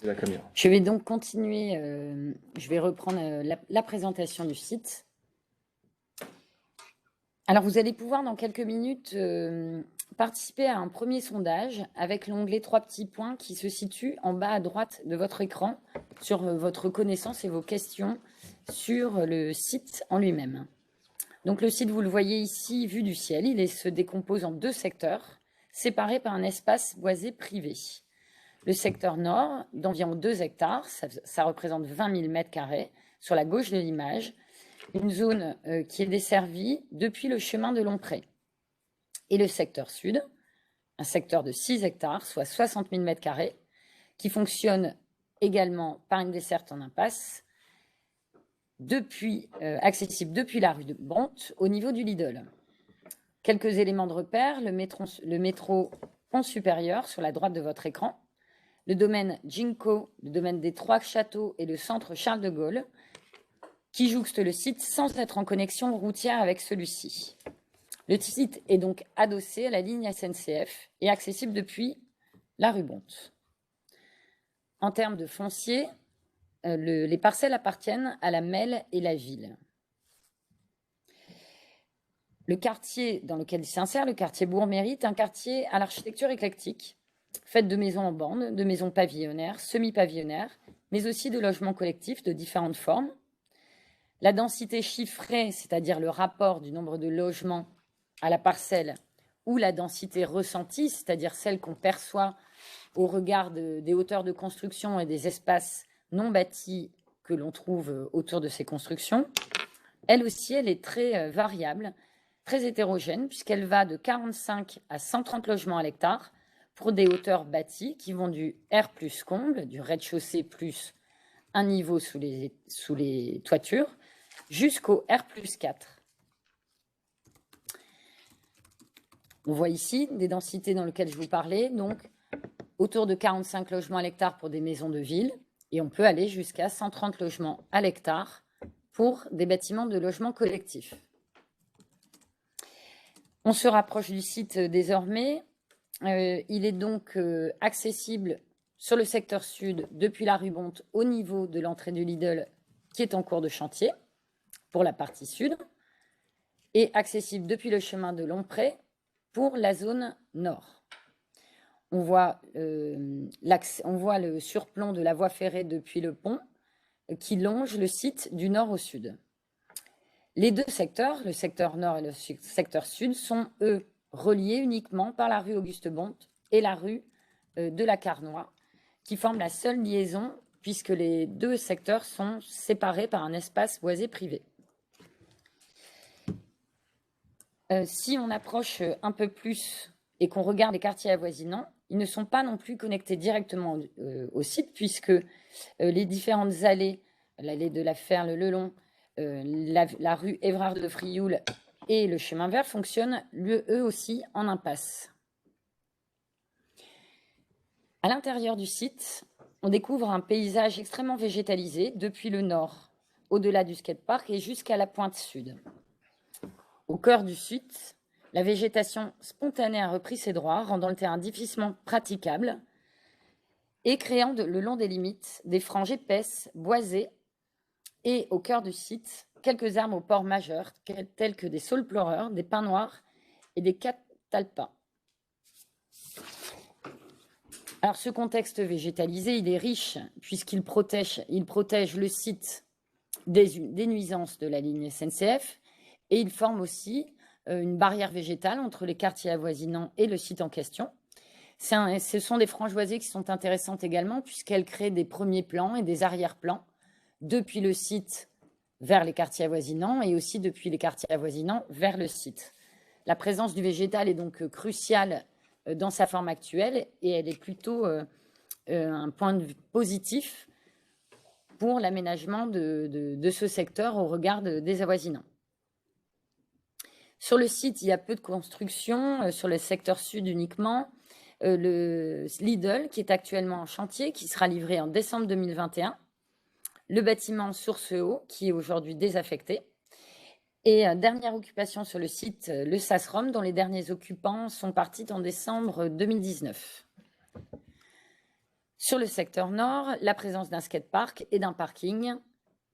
C'est la caméra. Je vais donc continuer, je vais reprendre la présentation du site. Alors, vous allez pouvoir dans quelques minutes participer à un premier sondage avec l'onglet 3 petits points qui se situe en bas à droite de votre écran sur votre connaissance et vos questions sur le site en lui-même. Donc, le site, vous le voyez ici, vu du ciel, il se décompose en 2 secteurs séparés par un espace boisé privé. Le secteur nord, d'environ 2 hectares, ça représente 20 000 mètres carrés, sur la gauche de l'image, une zone qui est desservie depuis le chemin de Lompré. Et le secteur sud, un secteur de 6 hectares, soit 60 000 mètres carrés, qui fonctionne également par une desserte en impasse, accessible depuis la rue de Bonte au niveau du Lidl. Quelques éléments de repère, le métro Pont Supérieur sur la droite de votre écran, le domaine Ginko, le domaine des 3 châteaux et le centre Charles de Gaulle, qui jouxte le site sans être en connexion routière avec celui-ci. Le site est donc adossé à la ligne SNCF et accessible depuis la rue Bonte. En termes de foncier, les parcelles appartiennent à la Melle et la ville. Le quartier dans lequel il s'insère, le quartier Bourg-Mérite, est un quartier à l'architecture éclectique, faite de maisons en bande, de maisons pavillonnaires, semi-pavillonnaires, mais aussi de logements collectifs de différentes formes. La densité chiffrée, c'est-à-dire le rapport du nombre de logements à la parcelle, ou la densité ressentie, c'est-à-dire celle qu'on perçoit au regard des hauteurs de construction et des espaces non bâtis que l'on trouve autour de ces constructions, elle aussi, elle est très variable, très hétérogène, puisqu'elle va de 45 à 130 logements à l'hectare, pour des hauteurs bâties qui vont du R plus comble, du rez-de-chaussée plus un niveau sous les toitures, jusqu'au R plus 4. On voit ici des densités dans lesquelles je vous parlais, donc autour de 45 logements à l'hectare pour des maisons de ville, et on peut aller jusqu'à 130 logements à l'hectare pour des bâtiments de logement collectif. On se rapproche du site désormais. Il est donc accessible sur le secteur sud depuis la rue Bonte au niveau de l'entrée du Lidl qui est en cours de chantier pour la partie sud et accessible depuis le chemin de Lompré pour la zone nord. On voit le surplomb de la voie ferrée depuis le pont qui longe le site du nord au sud. Les 2 secteurs, le secteur nord et le secteur sud, sont, eux, reliés uniquement par la rue Auguste-Bonte et la rue de la Carnoy, qui forment la seule liaison puisque les 2 secteurs sont séparés par un espace boisé privé. Si on approche un peu plus et qu'on regarde les quartiers avoisinants, ils ne sont pas non plus connectés directement au site puisque les différentes allées, l'allée de la Ferle, le Long, la rue Évrard de Frioul et le chemin vert fonctionnent eux aussi en impasse. À l'intérieur du site, on découvre un paysage extrêmement végétalisé depuis le nord, au-delà du skatepark et jusqu'à la pointe sud. Au cœur du site, la végétation spontanée a repris ses droits, rendant le terrain difficilement praticable et créant le long des limites des franges épaisses, boisées, et au cœur du site, quelques arbres au port majeur, tels que des saules pleureurs, des pins noirs et des catalpas. Alors, ce contexte végétalisé, il est riche puisqu'il protège le site des nuisances de la ligne SNCF et il forme aussi une barrière végétale entre les quartiers avoisinants et le site en question. Ce sont des franges boisées qui sont intéressantes également puisqu'elles créent des premiers plans et des arrière-plans depuis le site vers les quartiers avoisinants et aussi depuis les quartiers avoisinants vers le site. La présence du végétal est donc cruciale dans sa forme actuelle et elle est plutôt un point de vue positif pour l'aménagement de ce secteur au regard des avoisinants. Sur le site, il y a peu de construction, sur le secteur sud uniquement. Le Lidl qui est actuellement en chantier, qui sera livré en décembre 2021. Le bâtiment Source Eau, qui est aujourd'hui désaffecté. Et dernière occupation sur le site, le Sasrom, dont les derniers occupants sont partis en décembre 2019. Sur le secteur nord, la présence d'un skatepark et d'un parking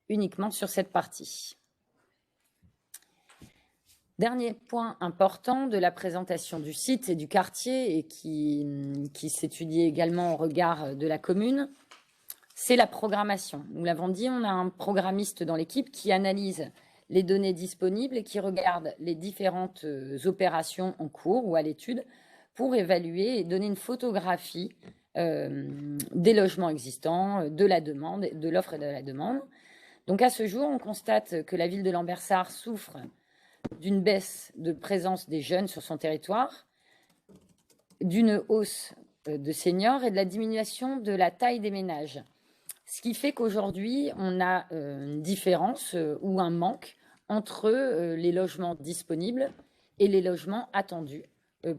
uniquement sur cette partie. Dernier point important de la présentation du site et du quartier et qui s'étudie également au regard de la commune, c'est la programmation. Nous l'avons dit, on a un programmiste dans l'équipe qui analyse les données disponibles et qui regarde les différentes opérations en cours ou à l'étude pour évaluer et donner une photographie des logements existants, de la demande, de l'offre et de la demande. Donc à ce jour, on constate que la ville de Lambersart souffre d'une baisse de présence des jeunes sur son territoire, d'une hausse de seniors et de la diminution de la taille des ménages. Ce qui fait qu'aujourd'hui, on a une différence ou un manque entre les logements disponibles et les logements attendus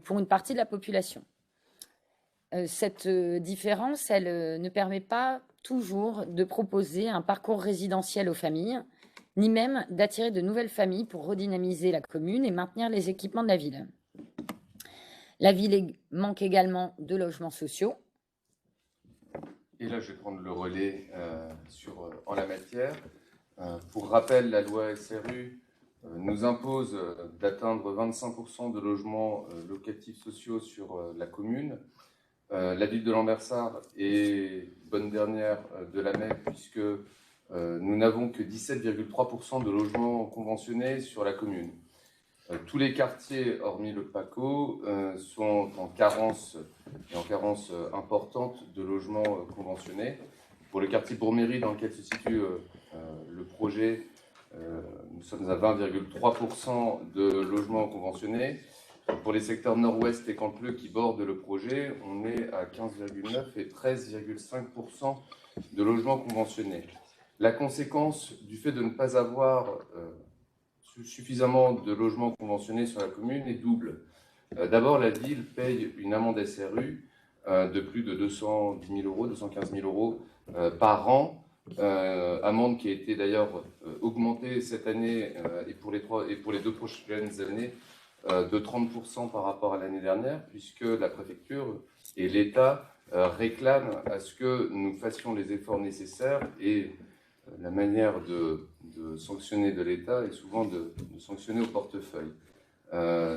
pour une partie de la population. Cette différence, elle ne permet pas toujours de proposer un parcours résidentiel aux familles, ni même d'attirer de nouvelles familles pour redynamiser la commune et maintenir les équipements de la ville. La ville manque également de logements sociaux. Et là, je vais prendre le relais en la matière. Pour rappel, la loi SRU nous impose d'atteindre 25% de logements locatifs sociaux sur la commune. La ville de Lambersart est bonne dernière de la MEC puisque nous n'avons que 17,3% de logements conventionnés sur la commune. Tous les quartiers, hormis le PACO, sont en carence importante de logements conventionnés. Pour le quartier Bourg-Méry, dans lequel se situe le projet, nous sommes à 20,3% de logements conventionnés. Pour les secteurs nord-ouest et Cantleux qui bordent le projet, on est à 15,9 et 13,5% de logements conventionnés. La conséquence du fait de ne pas avoir suffisamment de logements conventionnés sur la commune est double. D'abord, la ville paye une amende SRU de plus de 210 000 euros, 215 000 euros par an, amende qui a été d'ailleurs augmentée cette année et pour les 2 prochaines années de 30% par rapport à l'année dernière, puisque la préfecture et l'État réclament à ce que nous fassions les efforts nécessaires et la manière de sanctionner de l'État est souvent de sanctionner au portefeuille.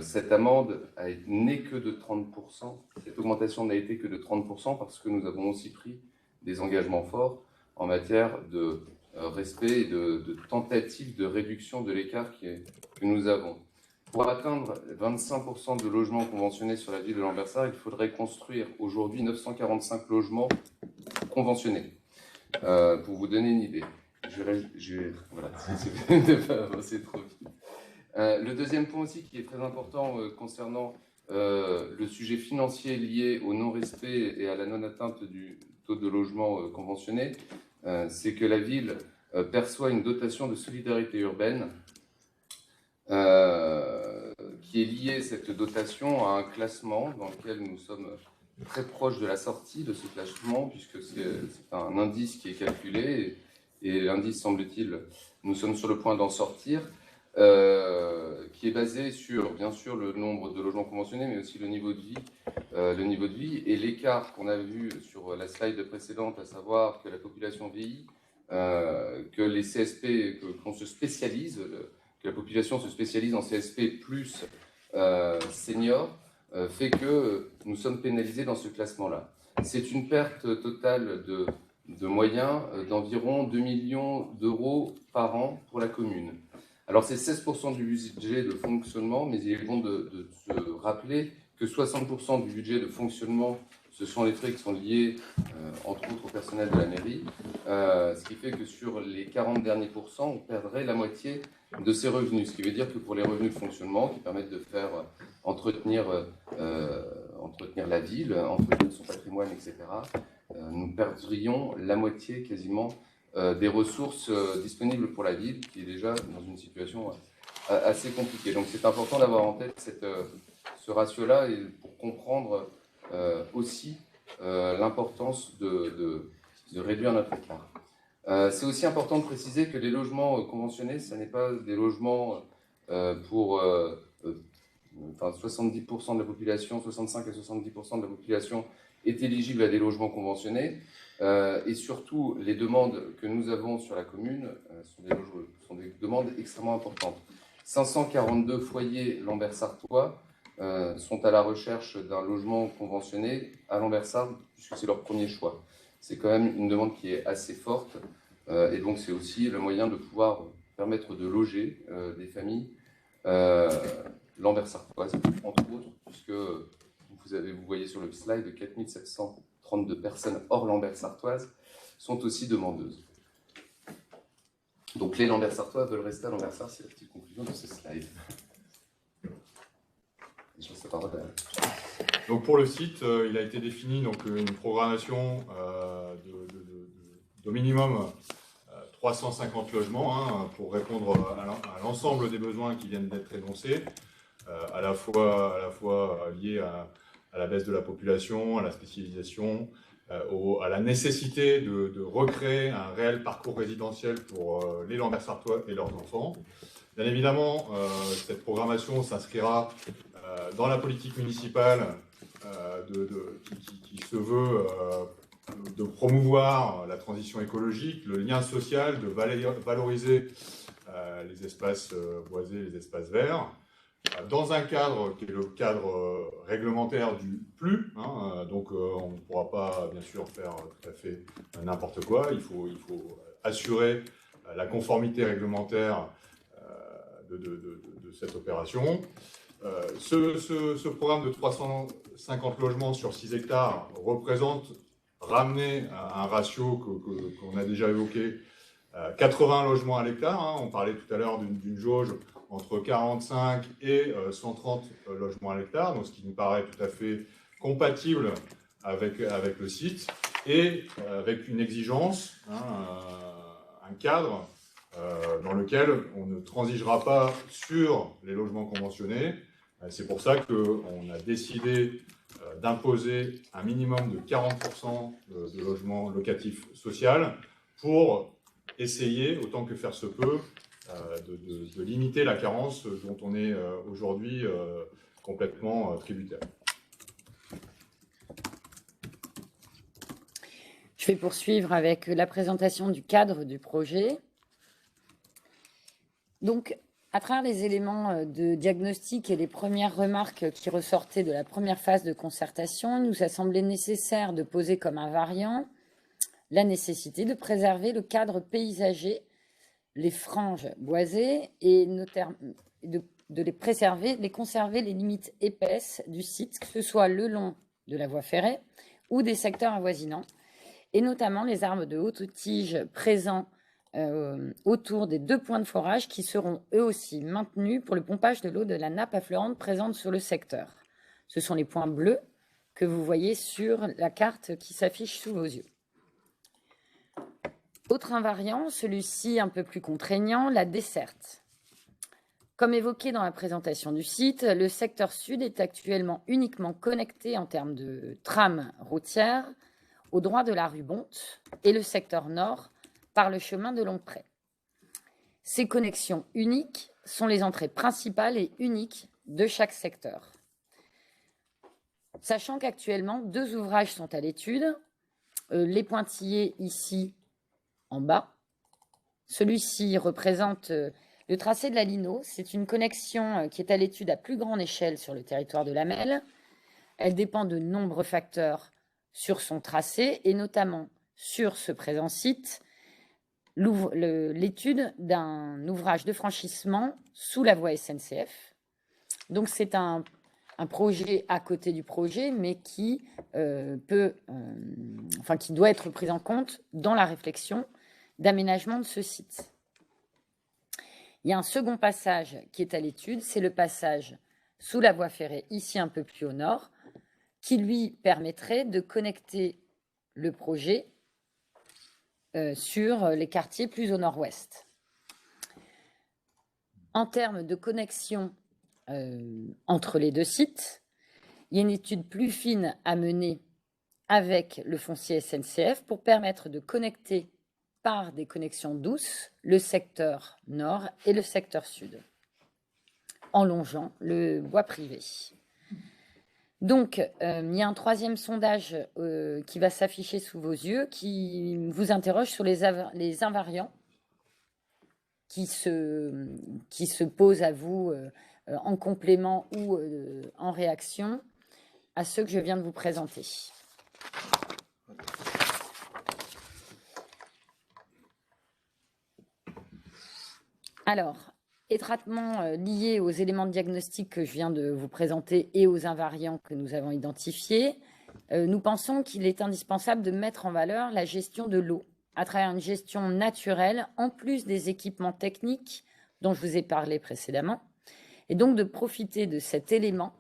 Cette amende n'est que de 30%, cette augmentation n'a été que de 30% parce que nous avons aussi pris des engagements forts en matière de respect et de tentative de réduction de l'écart que nous avons. Pour atteindre 25% de logements conventionnés sur la ville de Lambersart, il faudrait construire aujourd'hui 945 logements conventionnés. Pour vous donner une idée. Voilà, c'est pas avancer trop vite. Le deuxième point aussi qui est très important concernant le sujet financier lié au non-respect et à la non-atteinte du taux de logement conventionné, c'est que la ville perçoit une dotation de solidarité urbaine qui est liée, cette dotation, à un classement dans lequel nous sommes très proches de la sortie de ce classement, puisque c'est un indice qui est calculé, et l'indice, semble-t-il, nous sommes sur le point d'en sortir, qui est basé sur, bien sûr, le nombre de logements conventionnés, mais aussi le niveau de vie, et l'écart qu'on a vu sur la slide précédente, à savoir que la population vieillit, que les CSP, qu'on se spécialise, que la population se spécialise en CSP plus senior, fait que nous sommes pénalisés dans ce classement-là. C'est une perte totale de moyens d'environ 2 millions d'euros par an pour la commune. Alors c'est 16% du budget de fonctionnement, mais il est bon de se rappeler que 60% du budget de fonctionnement, ce sont les frais qui sont liés, entre autres, au personnel de la mairie, ce qui fait que sur les 40 derniers pourcents, on perdrait la moitié de ces revenus, ce qui veut dire que pour les revenus de fonctionnement, qui permettent de faire entretenir la ville, entretenir son patrimoine, etc., nous perdrions la moitié quasiment des ressources disponibles pour la ville, qui est déjà dans une situation assez compliquée. Donc c'est important d'avoir en tête ce ratio-là et pour comprendre aussi l'importance de réduire notre écart. C'est aussi important de préciser que les logements conventionnés, ce n'est pas des logements pour enfin 70% de la population, 65 à 70% de la population est éligible à des logements conventionnés. Et surtout, les demandes que nous avons sur la commune sont des demandes extrêmement importantes. 542 foyers Lambersartois sont à la recherche d'un logement conventionné à Lambersart, puisque c'est leur premier choix. C'est quand même une demande qui est assez forte, et donc c'est aussi le moyen de pouvoir permettre de loger des familles Lambersartoises, entre autres, puisque vous voyez sur le slide, 4732 personnes hors Lambersartoises sont aussi demandeuses. Donc les Lambersartois veulent rester à Lambersart, c'est la petite conclusion de ce slide. Je laisse la parole à... Donc pour le site, il a été défini donc, une programmation d'au minimum 350 logements pour répondre à l'ensemble des besoins qui viennent d'être énoncés, à la fois liés à la baisse de la population, à la spécialisation, à la nécessité de recréer un réel parcours résidentiel pour les Lambersartois et leurs enfants. Bien évidemment, cette programmation s'inscrira dans la politique municipale qui se veut de promouvoir la transition écologique, le lien social, de valoriser les espaces boisés, les espaces verts, dans un cadre qui est le cadre réglementaire du PLU. Donc on ne pourra pas, bien sûr, faire tout à fait n'importe quoi. Il faut assurer la conformité réglementaire de cette opération. Ce programme de 350 logements sur 6 hectares représente, ramené à un ratio qu'on a déjà évoqué, 80 logements à l'hectare. On parlait tout à l'heure d'une jauge entre 45 et 130 logements à l'hectare, donc ce qui nous paraît tout à fait compatible avec le site, et avec une exigence, un cadre dans lequel on ne transigera pas sur les logements conventionnés. C'est pour ça qu'on a décidé d'imposer un minimum de 40% de logements locatifs sociaux pour essayer, autant que faire se peut, de limiter la carence dont on est aujourd'hui complètement tributaire. Je vais poursuivre avec la présentation du cadre du projet. Donc, à travers les éléments de diagnostic et les premières remarques qui ressortaient de la première phase de concertation, il nous a semblé nécessaire de poser comme invariant la nécessité de préserver le cadre paysager, les franges boisées, et de les préserver, de les conserver les limites épaisses du site, que ce soit le long de la voie ferrée ou des secteurs avoisinants, et notamment les arbres de haute tige présents autour des 2 points de forage qui seront eux aussi maintenus pour le pompage de l'eau de la nappe affleurante présente sur le secteur. Ce sont les points bleus que vous voyez sur la carte qui s'affiche sous vos yeux. Autre invariant, celui-ci un peu plus contraignant, la desserte. Comme évoqué dans la présentation du site, le secteur sud est actuellement uniquement connecté en termes de tram routière au droit de la rue Bonte et le secteur nord par le chemin de Longpré. Ces connexions uniques sont les entrées principales et uniques de chaque secteur. Sachant qu'actuellement, 2 ouvrages sont à l'étude, les pointillés ici en bas. Celui-ci représente le tracé de la Lino. C'est une connexion qui est à l'étude à plus grande échelle sur le territoire de la Melle. Elle dépend de nombreux facteurs sur son tracé et notamment sur ce présent site, l'étude d'un ouvrage de franchissement sous la voie SNCF. Donc c'est un projet à côté du projet, mais qui qui doit être pris en compte dans la réflexion d'aménagement de ce site. Il y a un second passage qui est à l'étude, c'est le passage sous la voie ferrée, ici un peu plus au nord, qui lui permettrait de connecter le projet sur les quartiers plus au nord-ouest. En termes de connexion entre les 2 sites, il y a une étude plus fine à mener avec le foncier SNCF pour permettre de connecter par des connexions douces le secteur nord et le secteur sud. en longeant le bois privé. Donc, il y a un troisième sondage qui va s'afficher sous vos yeux, qui vous interroge sur les invariants qui se posent à vous en complément ou en réaction à ceux que je viens de vous présenter. Alors, étroitement liés aux éléments de diagnostic que je viens de vous présenter et aux invariants que nous avons identifiés, nous pensons qu'il est indispensable de mettre en valeur la gestion de l'eau à travers une gestion naturelle, en plus des équipements techniques dont je vous ai parlé précédemment, et donc de profiter de cet élément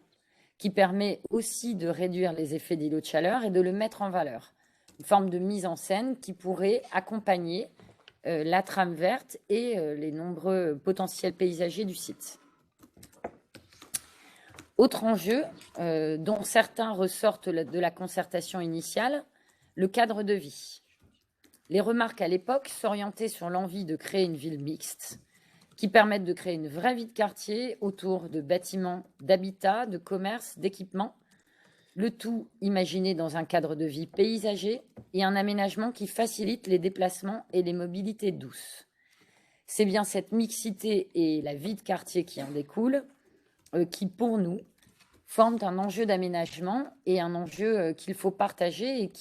qui permet aussi de réduire les effets d'îlots de chaleur et de le mettre en valeur. Une forme de mise en scène qui pourrait accompagner la trame verte et les nombreux potentiels paysagers du site. Autre enjeu, dont certains ressortent de la concertation initiale, le cadre de vie. Les remarques à l'époque s'orientaient sur l'envie de créer une ville mixte qui permette de créer une vraie vie de quartier autour de bâtiments, d'habitat, de commerce, d'équipements, le tout imaginé dans un cadre de vie paysager et un aménagement qui facilite les déplacements et les mobilités douces. C'est bien cette mixité et la vie de quartier qui en découle qui, pour nous, forment un enjeu d'aménagement et un enjeu qu'il faut partager et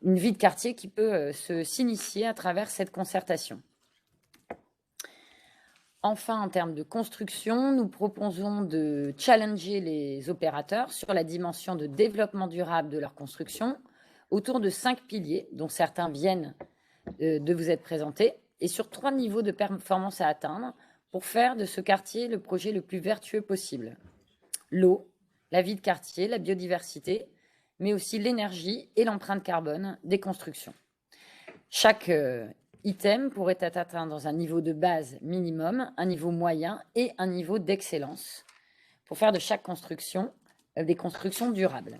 une vie de quartier qui peut s'initier à travers cette concertation. Enfin, en termes de construction, nous proposons de challenger les opérateurs sur la dimension de développement durable de leur construction autour de 5 piliers, dont certains viennent de vous être présentés, et sur 3 niveaux de performance à atteindre pour faire de ce quartier le projet le plus vertueux possible. L'eau, la vie de quartier, la biodiversité, mais aussi l'énergie et l'empreinte carbone des constructions. Chaque item pourrait être atteint dans un niveau de base minimum, un niveau moyen et un niveau d'excellence pour faire de chaque construction des constructions durables.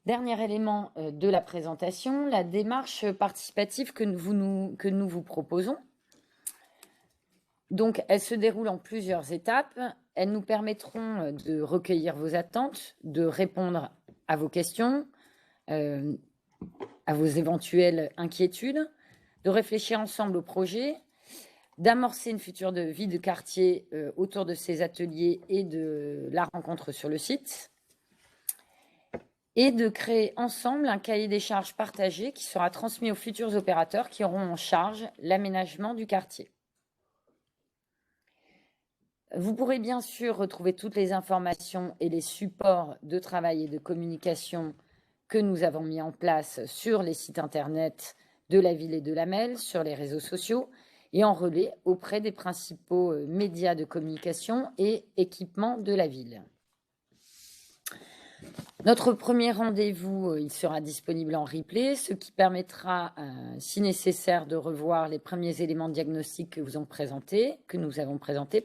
Dernier élément de la présentation, la démarche participative que nous vous proposons. Donc, elle se déroule en plusieurs étapes. Elles nous permettront de recueillir vos attentes, de répondre à vos questions, à vos éventuelles inquiétudes, de réfléchir ensemble au projet, d'amorcer une future vie de quartier autour de ces ateliers et de la rencontre sur le site, et de créer ensemble un cahier des charges partagé qui sera transmis aux futurs opérateurs qui auront en charge l'aménagement du quartier. Vous pourrez bien sûr retrouver toutes les informations et les supports de travail et de communication que nous avons mis en place sur les sites internet de la ville et de la MEL, sur les réseaux sociaux et en relais auprès des principaux médias de communication et équipements de la ville. Notre premier rendez-vous, il sera disponible en replay, ce qui permettra, si nécessaire, de revoir les premiers éléments de diagnostic que nous avons présentés,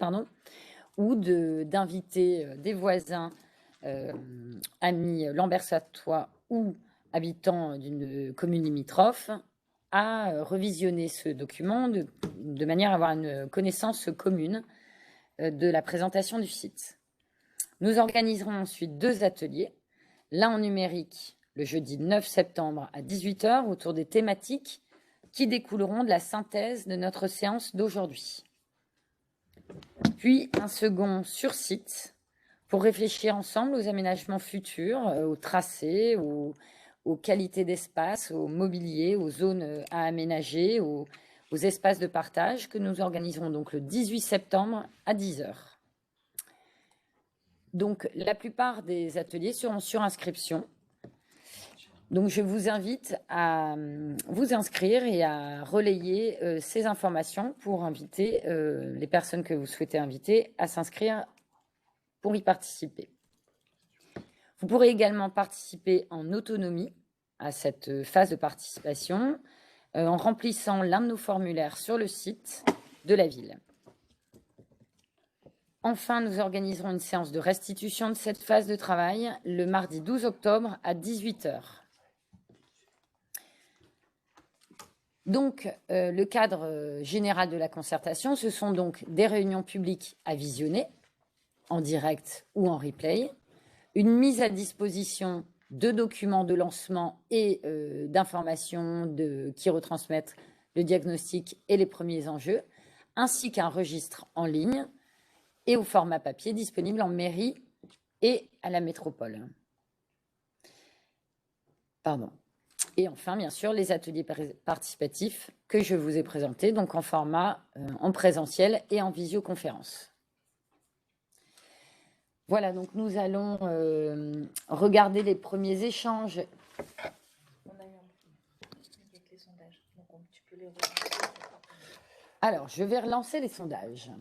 ou d'inviter des voisins, amis lambersatois ou habitants d'une commune limitrophe à revisionner ce document de manière à avoir une connaissance commune de la présentation du site. Nous organiserons ensuite 2 ateliers, l'un en numérique le jeudi 9 septembre à 18 h autour des thématiques qui découleront de la synthèse de notre séance d'aujourd'hui. Puis un second sur site pour réfléchir ensemble aux aménagements futurs, aux tracés, aux qualités d'espace, au mobilier, aux zones à aménager, aux espaces de partage que nous organiserons donc le 18 septembre à 10 h. Donc, la plupart des ateliers seront sur inscription. Donc, je vous invite à vous inscrire et à relayer ces informations pour inviter les personnes que vous souhaitez inviter à s'inscrire pour y participer. Vous pourrez également participer en autonomie à cette phase de participation en remplissant l'un de nos formulaires sur le site de la ville. Enfin, nous organiserons une séance de restitution de cette phase de travail le mardi 12 octobre à 18 h. Donc, le cadre général de la concertation, ce sont donc des réunions publiques à visionner, en direct ou en replay, une mise à disposition de documents de lancement et d'informations qui retransmettent le diagnostic et les premiers enjeux, ainsi qu'un registre en ligne et au format papier disponible en mairie et à la métropole. Pardon. Et enfin, bien sûr, les ateliers participatifs que je vous ai présentés, donc en format en présentiel et en visioconférence. Voilà, donc nous allons regarder les premiers échanges. On a eu un problème avec les sondages, donc tu peux les relancer. Alors, je vais relancer les sondages.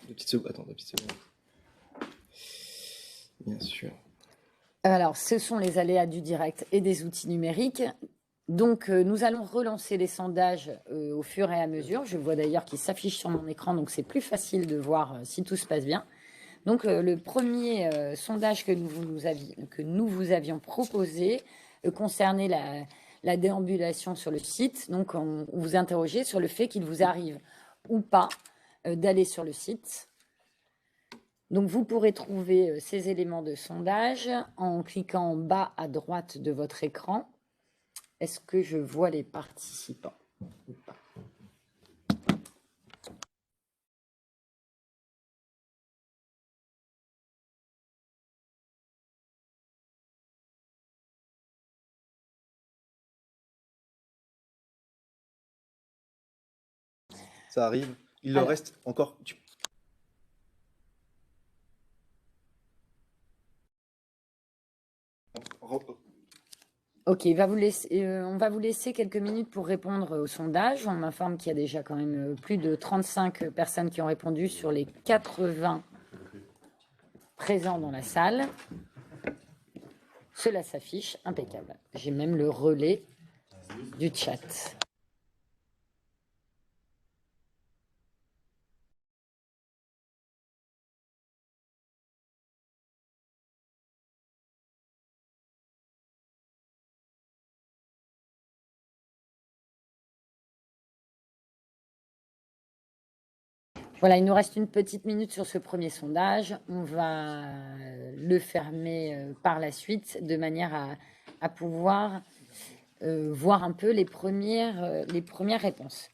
Deux petites secondes. Attends, 2 petites secondes. Bien sûr. Alors, ce sont les aléas du direct et des outils numériques. Donc, nous allons relancer les sondages au fur et à mesure. Je vois d'ailleurs qu'ils s'affichent sur mon écran, donc c'est plus facile de voir si tout se passe bien. Donc, le premier sondage que nous vous avions proposé concernait la déambulation sur le site. Donc, on vous interrogeait sur le fait qu'il vous arrive ou pas d'aller sur le site. Donc, vous pourrez trouver ces éléments de sondage en cliquant en bas à droite de votre écran. Est-ce que je vois les participants ou pas ? Ça arrive. Il leur Alors. reste encore. Ok, on va vous laisser quelques minutes pour répondre au sondage. On m'informe qu'il y a déjà quand même plus de 35 personnes qui ont répondu sur les 80 présents dans la salle. Cela s'affiche, impeccable. J'ai même le relais du chat. Voilà, il nous reste une petite minute sur ce premier sondage. On va le fermer par la suite de manière à pouvoir voir un peu les premières réponses.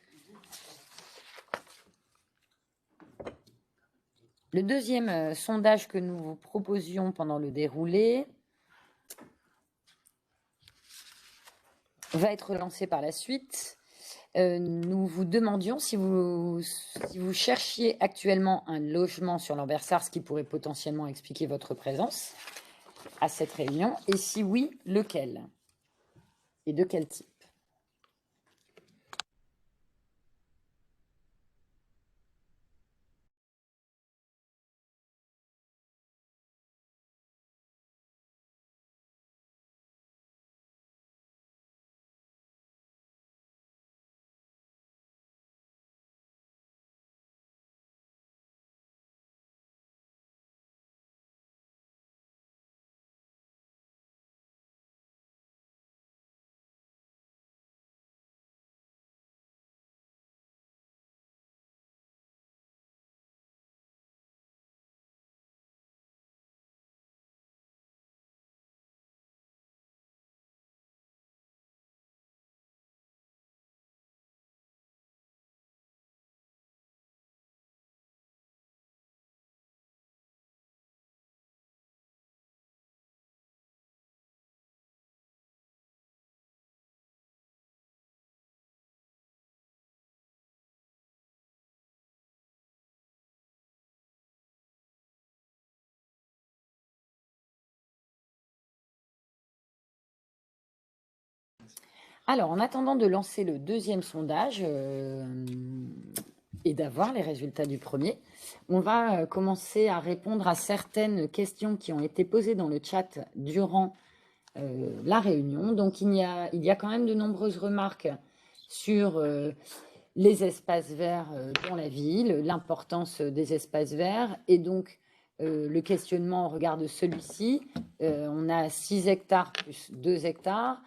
Le deuxième sondage que nous vous proposions pendant le déroulé va être lancé par la suite. Nous vous demandions si vous cherchiez actuellement un logement sur Lambersart, ce qui pourrait potentiellement expliquer votre présence à cette réunion, et si oui, lequel et de quel type. Alors, en attendant de lancer le deuxième sondage, et d'avoir les résultats du premier. On va commencer à répondre à certaines questions qui ont été posées dans le chat durant la réunion. Donc, il y a quand même de nombreuses remarques sur les espaces verts dans la ville, l'importance des espaces verts, et donc le questionnement au regard de celui-ci. On a 6 hectares plus 2 hectares,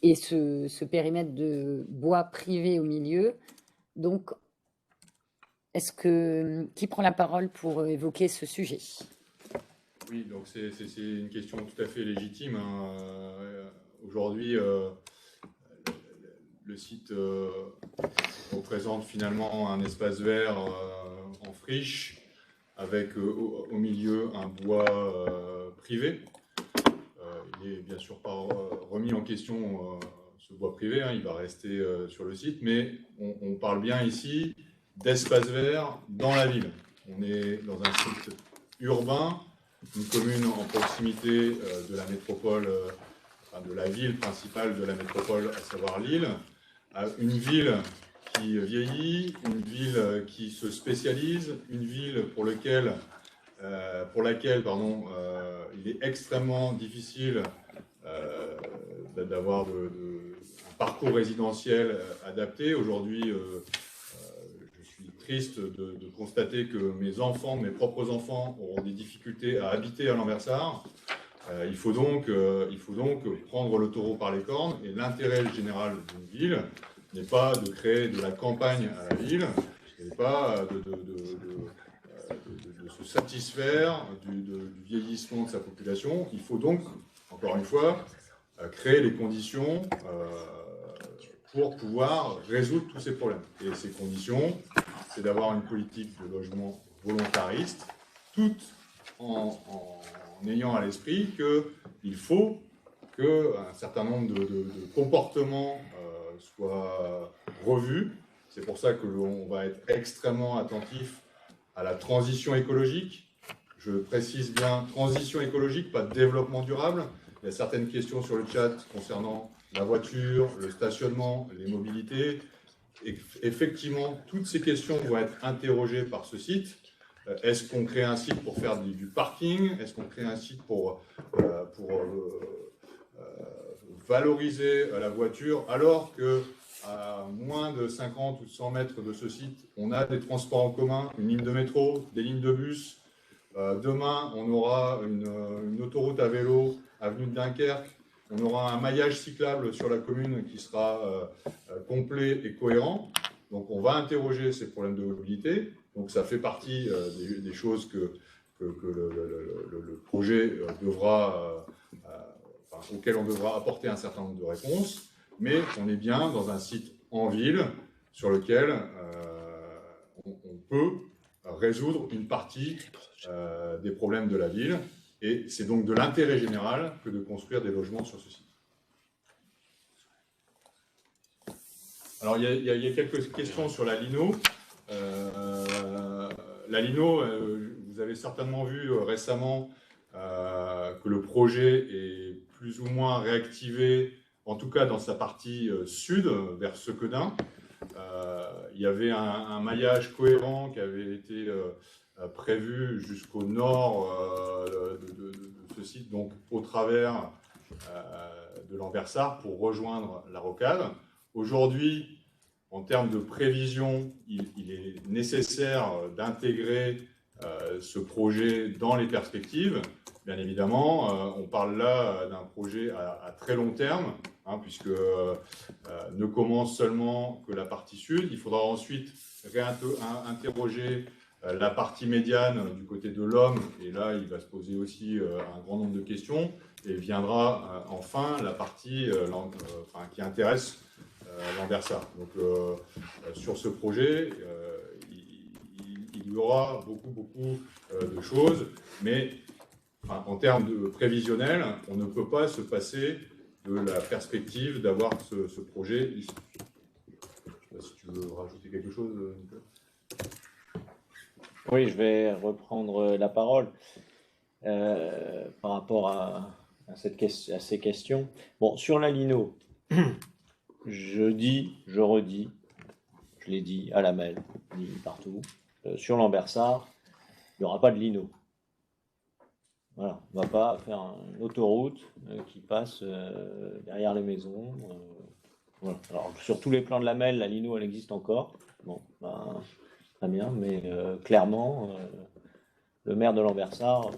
et ce périmètre de bois privé au milieu. Donc, qui prend la parole pour évoquer ce sujet? Oui, donc c'est une question tout à fait légitime, hein. Aujourd'hui, le site représente finalement un espace vert en friche, avec au milieu un bois privé. Il n'est bien sûr pas remis en question, ce bois privé, hein, il va rester sur le site, mais on parle bien ici d'espace vert dans la ville. On est dans un site urbain, une commune en proximité de la métropole, de la ville principale de la métropole, à savoir Lille, une ville qui vieillit, une ville qui se spécialise, une ville pour laquelle il est extrêmement difficile d'avoir un parcours résidentiel adapté. Aujourd'hui, je suis triste de constater que mes propres enfants auront des difficultés à habiter à Lambersart. Il faut donc prendre le taureau par les cornes, et l'intérêt général d'une ville n'est pas de créer de la campagne à la ville, n'est pas de se satisfaire du vieillissement de sa population. Il faut donc, encore une fois, créer les conditions pour pouvoir résoudre tous ces problèmes. Et ces conditions, c'est d'avoir une politique de logement volontariste, tout en ayant à l'esprit qu'il faut qu'un certain nombre de comportements soient revus. C'est pour ça que l'on va être extrêmement attentif à la transition écologique. Je précise bien transition écologique, pas développement durable. Il y a certaines questions sur le chat concernant la voiture, le stationnement, les mobilités. Et effectivement, toutes ces questions vont être interrogées par ce site. Est-ce qu'on crée un site pour faire du parking? Est-ce qu'on crée un site pour valoriser la voiture, alors que à moins de 50 ou 100 mètres de ce site, on a des transports en commun, une ligne de métro, des lignes de bus. Demain, on aura une autoroute à vélo, avenue de Dunkerque. On aura un maillage cyclable sur la commune qui sera complet et cohérent. Donc, on va interroger ces problèmes de mobilité. Donc, ça fait partie des choses que le projet auquel on devra apporter un certain nombre de réponses. Mais on est bien dans un site en ville sur lequel on peut résoudre une partie des problèmes de la ville. Et c'est donc de l'intérêt général que de construire des logements sur ce site. Alors, il y a quelques questions sur la Lino. La Lino, vous avez certainement vu récemment que le projet est plus ou moins réactivé, en tout cas dans sa partie sud, vers Sequedin. Il y avait un maillage cohérent qui avait été prévu jusqu'au nord de ce site, donc au travers de Lambersart pour rejoindre la rocade. Aujourd'hui, en termes de prévision, il est nécessaire d'intégrer ce projet dans les perspectives. Bien évidemment, on parle là d'un projet à très long terme, hein, puisque ne commence seulement que la partie sud. Il faudra ensuite interroger la partie médiane du côté de l'Homme, et là, il va se poser aussi un grand nombre de questions, et viendra enfin la partie qui intéresse Lambersart. Donc, sur ce projet, il y aura beaucoup de choses, mais en termes de prévisionnel, on ne peut pas se passer de la perspective d'avoir ce projet ici. Je ne sais pas si tu veux rajouter quelque chose, Nicolas. Oui, je vais reprendre la parole par rapport à ces questions. Bon, sur la Lino, je redis, je je l'ai dit à Lamel, dit partout, sur Lambersart, il n'y aura pas de lino. Voilà, on ne va pas faire une autoroute qui passe derrière les maisons. Voilà. Alors, sur tous les plans de Lamel, la lino, elle existe encore. Bon, ben, très bien, mais clairement, le maire de Lambersart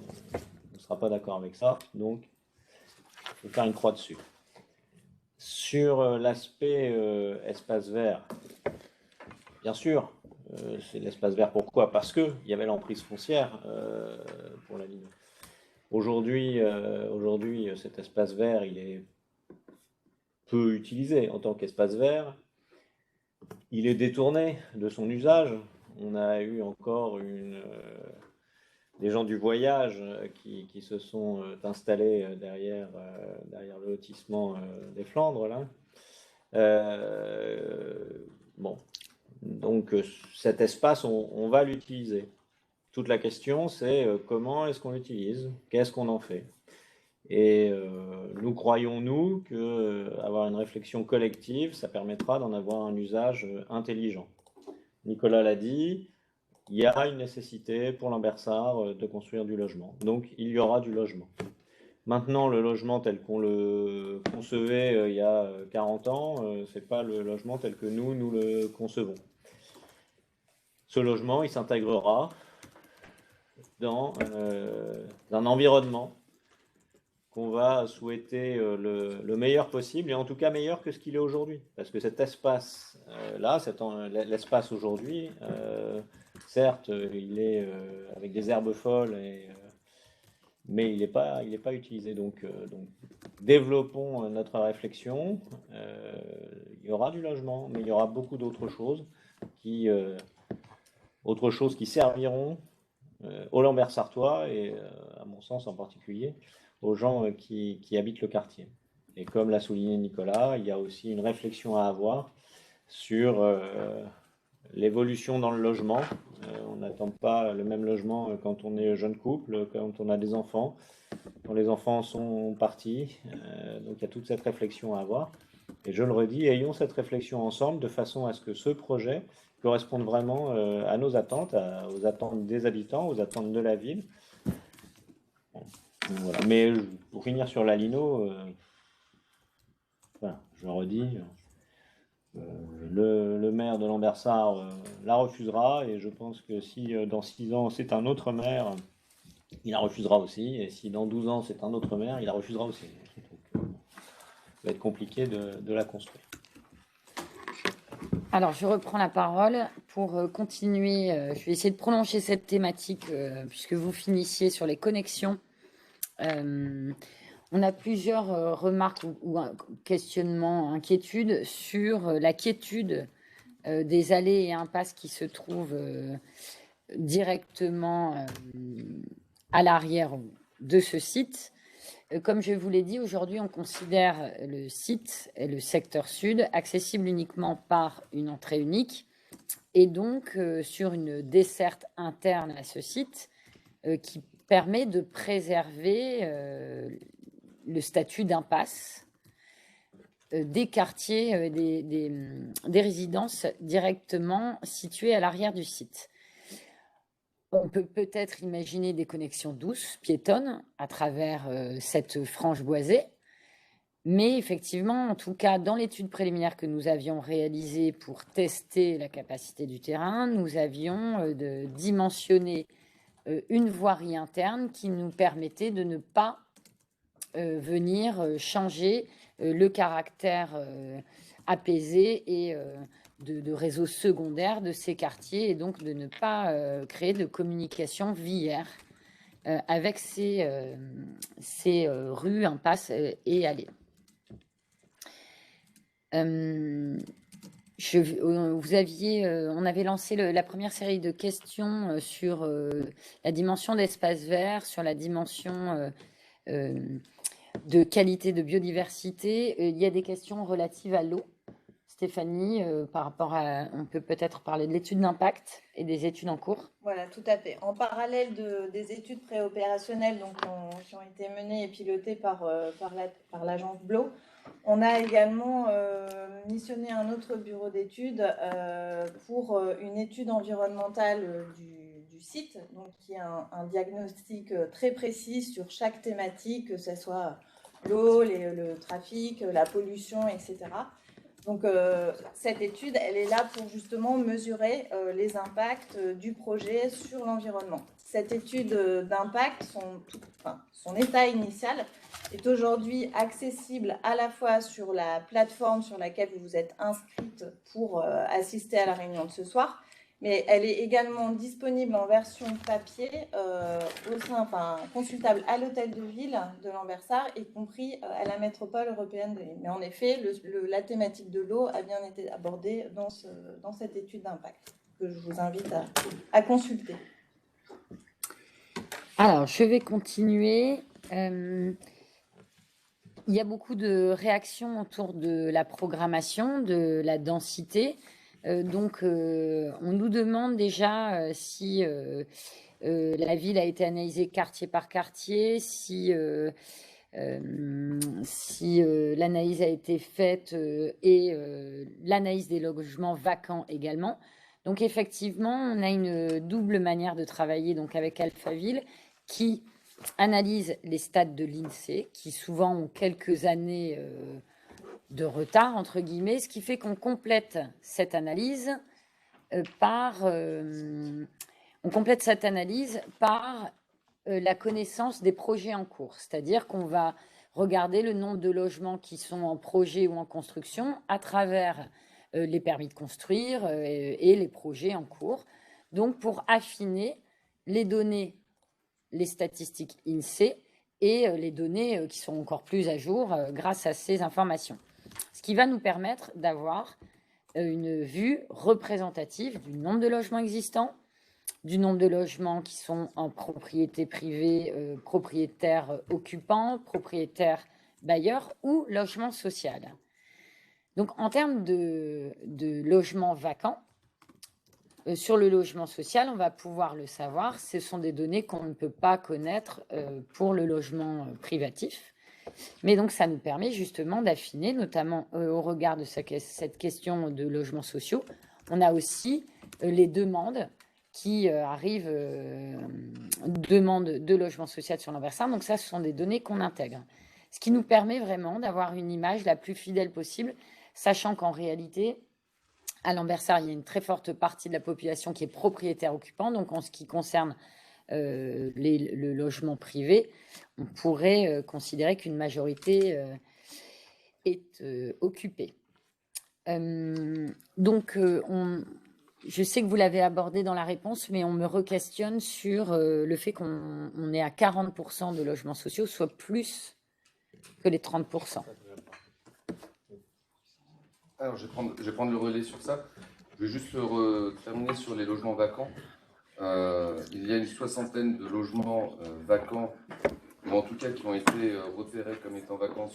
ne sera pas d'accord avec ça, donc il faut faire une croix dessus. Sur l'aspect espace vert, bien sûr, c'est l'espace vert. Pourquoi? Parce qu'il y avait l'emprise foncière pour la ligne. Aujourd'hui, cet espace vert, il est peu utilisé en tant qu'espace vert. Il est détourné de son usage. On a eu encore des gens du voyage qui se sont installés derrière le lotissement des Flandres, là. Bon, donc cet espace, on va l'utiliser. Toute la question, c'est comment est-ce qu'on l'utilise, qu'est-ce qu'on en fait. Et nous croyons, nous, qu'avoir une réflexion collective, ça permettra d'en avoir un usage intelligent. Nicolas l'a dit, il y a une nécessité pour Lambersart de construire du logement. Donc, il y aura du logement. Maintenant, le logement tel qu'on le concevait il y a 40 ans, ce n'est pas le logement tel que nous le concevons. Ce logement, il s'intégrera dans un environnement qu'on va souhaiter le meilleur possible, et en tout cas meilleur que ce qu'il est aujourd'hui. Parce que cet espace-là, l'espace aujourd'hui, certes, il est avec des herbes folles, mais il n'est pas utilisé. Donc, développons notre réflexion. Il y aura du logement, mais il y aura beaucoup d'autres choses qui serviront aux Lambersartois et, à mon sens en particulier, aux gens qui habitent le quartier. Et comme l'a souligné Nicolas, il y a aussi une réflexion à avoir sur l'évolution dans le logement. On n'attend pas le même logement quand on est jeune couple, quand on a des enfants, quand les enfants sont partis. Donc il y a toute cette réflexion à avoir. Et je le redis, ayons cette réflexion ensemble de façon à ce que ce projet corresponde vraiment à nos attentes, aux attentes des habitants, aux attentes de la ville. Voilà. Mais pour finir sur la lino, voilà, je le redis, le maire de Lambersart la refusera, et je pense que si dans 6 ans c'est un autre maire, il la refusera aussi, et si dans 12 ans c'est un autre maire, il la refusera aussi. Donc, ça va être compliqué de la construire. Alors, je reprends la parole pour continuer. Je vais essayer de prolonger cette thématique puisque vous finissiez sur les connexions. On a plusieurs remarques ou questionnements, inquiétudes sur la quiétude des allées et impasses qui se trouvent directement à l'arrière de ce site. Comme je vous l'ai dit, aujourd'hui, on considère le site et le secteur sud accessible uniquement par une entrée unique et donc sur une desserte interne à ce site qui permet de préserver le statut d'impasse des quartiers, des résidences directement situées à l'arrière du site. On peut peut-être imaginer des connexions douces, piétonnes, à travers cette frange boisée. Mais effectivement, en tout cas, dans l'étude préliminaire que nous avions réalisée pour tester la capacité du terrain, nous avions dimensionné une voirie interne qui nous permettait de ne pas venir changer le caractère apaisé et de réseaux secondaires de ces quartiers, et donc de ne pas créer de communication viaire avec ces rues, impasses et allées. On avait lancé la première série de questions sur la dimension d'espace vert, sur la dimension de qualité de biodiversité. Il y a des questions relatives à l'eau. Stéphanie, par rapport à, on peut peut-être parler de l'étude d'impact et des études en cours. Voilà, tout à fait. En parallèle des études préopérationnelles qui ont été menées et pilotées par l'agence BLO, On a également missionné un autre bureau d'études pour une étude environnementale du site, donc qui est un diagnostic très précis sur chaque thématique, que ce soit l'eau, le trafic, la pollution, etc. Donc cette étude, elle est là pour justement mesurer les impacts du projet sur l'environnement. Cette étude d'impact, son état initial, est aujourd'hui accessible à la fois sur la plateforme sur laquelle vous vous êtes inscrite pour assister à la réunion de ce soir, mais elle est également disponible en version papier, consultable à l'hôtel de ville de Lambersart, y compris à la métropole européenne de Lille. Mais en effet, la thématique de l'eau a bien été abordée dans cette étude d'impact, que je vous invite à consulter. Alors, je vais continuer. Il y a beaucoup de réactions autour de la programmation, de la densité. Donc, on nous demande déjà si la ville a été analysée quartier par quartier, si l'analyse a été faite et l'analyse des logements vacants également. Donc, effectivement, on a une double manière de travailler donc avec Alphaville qui analyse les stats de l'INSEE, qui souvent ont quelques années de retard, entre guillemets, ce qui fait qu'on complète cette analyse par la connaissance des projets en cours. C'est-à-dire qu'on va regarder le nombre de logements qui sont en projet ou en construction à travers les permis de construire et les projets en cours. Donc, pour affiner les données, les statistiques INSEE et les données qui sont encore plus à jour grâce à ces informations. Ce qui va nous permettre d'avoir une vue représentative du nombre de logements existants, du nombre de logements qui sont en propriété privée, propriétaires occupants, propriétaires bailleurs ou logement social. Donc, en termes de logements vacants, sur le logement social, on va pouvoir le savoir. Ce sont des données qu'on ne peut pas connaître pour le logement privatif. Mais donc, ça nous permet justement d'affiner, notamment au regard de cette question de logements sociaux. On a aussi les demandes qui arrivent, demandes de logement social sur Lambersart. Donc, ça, ce sont des données qu'on intègre. Ce qui nous permet vraiment d'avoir une image la plus fidèle possible, sachant qu'en réalité, à Lambersart, il y a une très forte partie de la population qui est propriétaire occupant. Donc, en ce qui concerne le logement privé, on pourrait considérer qu'une majorité est occupée. Donc, je sais que vous l'avez abordé dans la réponse, mais on me re-questionne sur le fait qu'on est à 40% de logements sociaux, soit plus que les 30%. Alors, je vais prendre le relais sur ça. Je vais juste terminer sur les logements vacants. Il y a une soixantaine de logements vacants, ou en tout cas qui ont été repérés comme étant vacants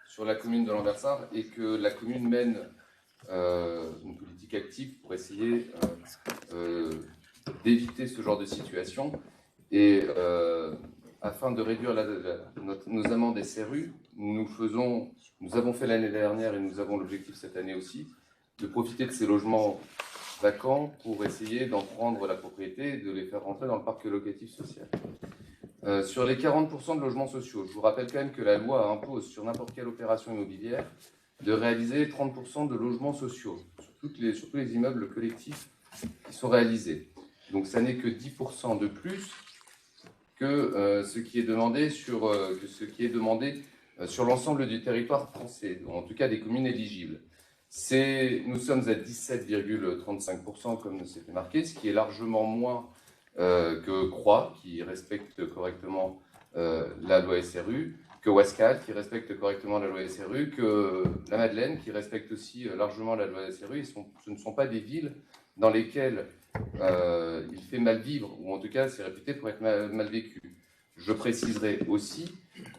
sur la commune de Lambersart, et que la commune mène une politique active pour essayer d'éviter ce genre de situation. Et afin de réduire nos amendes SRU, nous avons fait l'année dernière et nous avons l'objectif cette année aussi, de profiter de ces logements vacants pour essayer d'en prendre la propriété et de les faire rentrer dans le parc locatif social. Sur les 40% de logements sociaux, je vous rappelle quand même que la loi impose sur n'importe quelle opération immobilière de réaliser 30% de logements sociaux sur tous les immeubles collectifs qui sont réalisés. Donc ça n'est que 10% de plus que ce qui est demandé sur l'ensemble du territoire français, en tout cas des communes éligibles. Nous sommes à 17,35% comme c'était marqué, ce qui est largement moins que Croix, qui respecte correctement la loi SRU, que Wascal, qui respecte correctement la loi SRU, que la Madeleine, qui respecte aussi largement la loi SRU. Ce ne sont pas des villes dans lesquelles il fait mal vivre, ou en tout cas c'est réputé pour être mal vécu. Je préciserai aussi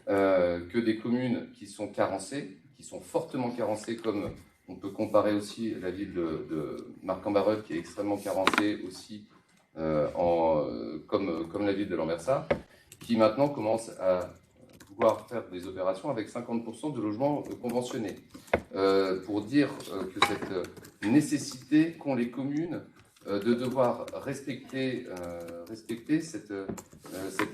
que des communes qui sont carencées, qui sont fortement carencées, comme on peut comparer aussi la ville de Marc-en-Barœul, qui est extrêmement carencée aussi, comme la ville de Lambersart, qui maintenant commence à pouvoir faire des opérations avec 50% de logements conventionnés. Pour dire que cette nécessité qu'ont les communes de devoir respecter cette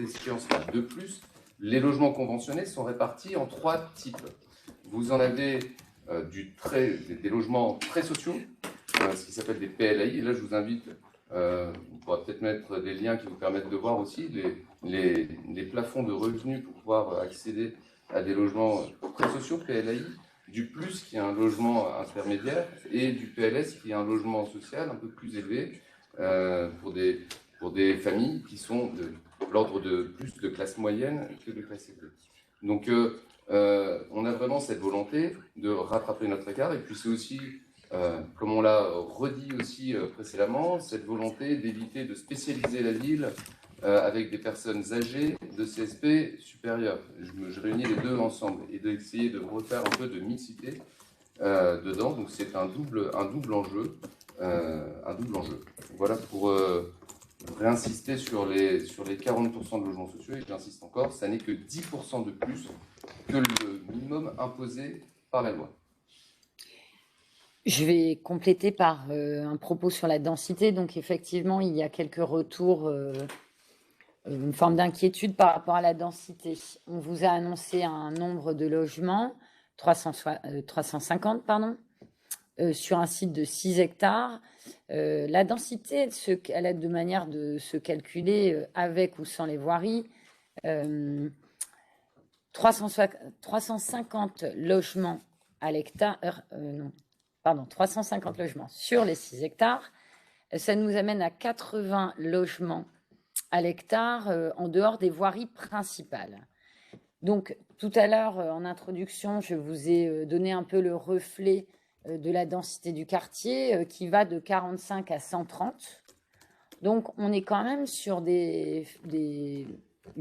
échéance-là. De plus, les logements conventionnés sont répartis en 3 types. Vous en avez des logements très sociaux, ce qui s'appelle des PLAI. Et là, je vous invite, on pourra peut-être mettre des liens qui vous permettent de voir aussi les plafonds de revenus pour pouvoir accéder à des logements très sociaux, PLAI, du plus qui est un logement intermédiaire et du PLS qui est un logement social un peu plus élevé pour des familles qui sont de l'ordre de plus de classe moyenne que de classe élevée. Donc on a vraiment cette volonté de rattraper notre écart et puis c'est aussi, comme on l'a redit aussi précédemment, cette volonté d'éviter de spécialiser la ville avec des personnes âgées de CSP supérieures. Je réunis les deux ensemble et d'essayer de refaire un peu de mixité dedans. Donc c'est un double enjeu. Voilà pour réinsister sur les 40% de logements sociaux. Et j'insiste encore, ça n'est que 10% de plus que le minimum imposé par la loi. Je vais compléter par un propos sur la densité. Donc effectivement, il y a quelques retours, une forme d'inquiétude par rapport à la densité. On vous a annoncé un nombre de logements, 350, pardon, sur un site de 6 hectares. La densité, elle a de manière de se calculer avec ou sans les voiries. 350 logements à l'hectare, 350 logements sur les 6 hectares. Ça nous amène à 80 logements à l'hectare en dehors des voiries principales. Donc, tout à l'heure, en introduction, je vous ai donné un peu le reflet de la densité du quartier qui va de 45 à 130. Donc, on est quand même sur une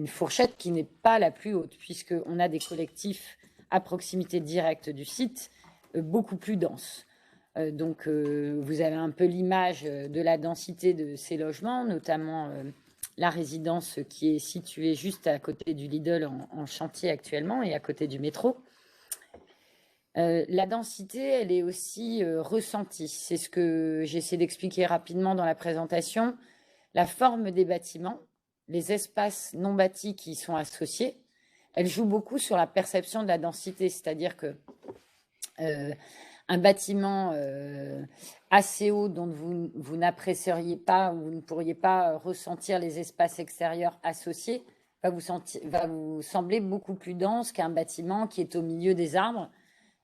fourchette qui n'est pas la plus haute, puisqu'on a des collectifs à proximité directe du site beaucoup plus denses. Donc, vous avez un peu l'image de la densité de ces logements, notamment la résidence qui est située juste à côté du Lidl en chantier actuellement et à côté du métro. La densité, elle est aussi ressentie. C'est ce que j'essaie d'expliquer rapidement dans la présentation. La forme des bâtiments, les espaces non bâtis qui y sont associés, elle joue beaucoup sur la perception de la densité. C'est-à-dire que un bâtiment assez haut dont vous n'apprécieriez pas ou vous ne pourriez pas ressentir les espaces extérieurs associés va vous sembler beaucoup plus dense qu'un bâtiment qui est au milieu des arbres,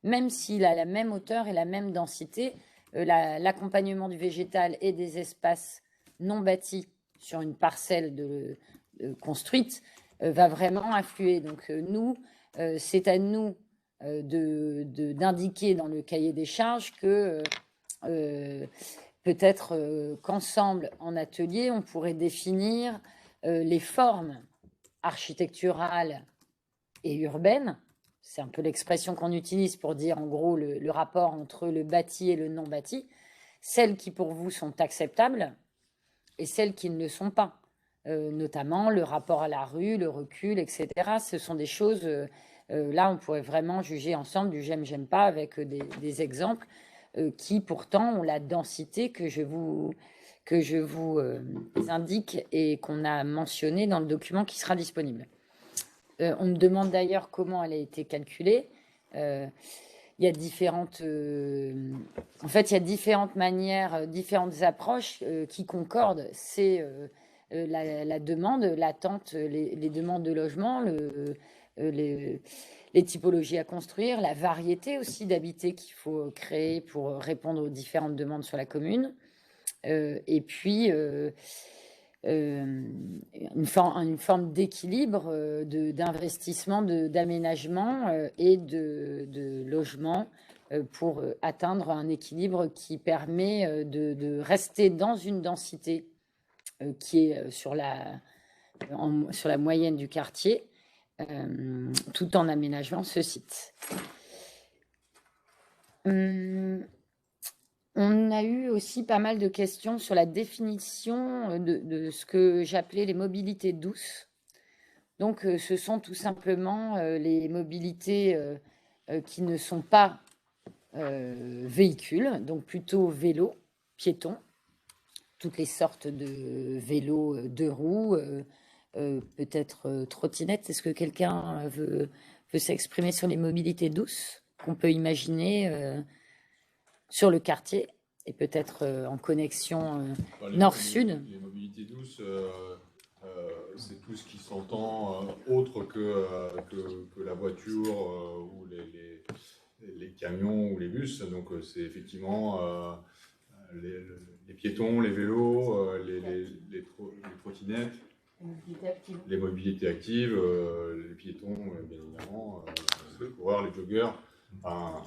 même s'il a la même hauteur et la même densité. L'accompagnement du végétal et des espaces non bâtis sur une parcelle construite va vraiment influer. Donc nous, c'est à nous d'indiquer dans le cahier des charges que peut-être qu'ensemble, en atelier, on pourrait définir les formes architecturales et urbaines. C'est un peu l'expression qu'on utilise pour dire en gros le rapport entre le bâti et le non bâti, celles qui pour vous sont acceptables et celles qui ne le sont pas, notamment le rapport à la rue, le recul, etc. Ce sont des choses, là on pourrait vraiment juger ensemble du j'aime pas avec des exemples qui pourtant ont la densité que je vous indique et qu'on a mentionné dans le document qui sera disponible. On me demande d'ailleurs comment elle a été calculée. Il y a différentes manières, différentes approches qui concordent. C'est la demande, l'attente, les demandes de logement, les typologies à construire, la variété aussi d'habités qu'il faut créer pour répondre aux différentes demandes sur la commune. Et puis une forme d'équilibre, d'investissement, d'aménagement et de logement pour atteindre un équilibre qui permet de rester dans une densité qui est sur la moyenne du quartier, tout en aménageant ce site. On a eu aussi pas mal de questions sur la définition de ce que j'appelais les mobilités douces. Donc, ce sont tout simplement les mobilités qui ne sont pas véhicules, donc plutôt vélo, piéton, toutes les sortes de vélos deux roues, peut-être trottinettes. Est-ce que quelqu'un veut s'exprimer sur les mobilités douces qu'on peut imaginer sur le quartier et peut-être en connexion nord-sud? Les mobilités douces, c'est tout ce qui s'entend autre que la voiture ou les camions ou les bus. Donc c'est effectivement les piétons, les vélos, les trottinettes, les mobilités actives, les piétons, bien évidemment, les coureurs, les joggers. Enfin,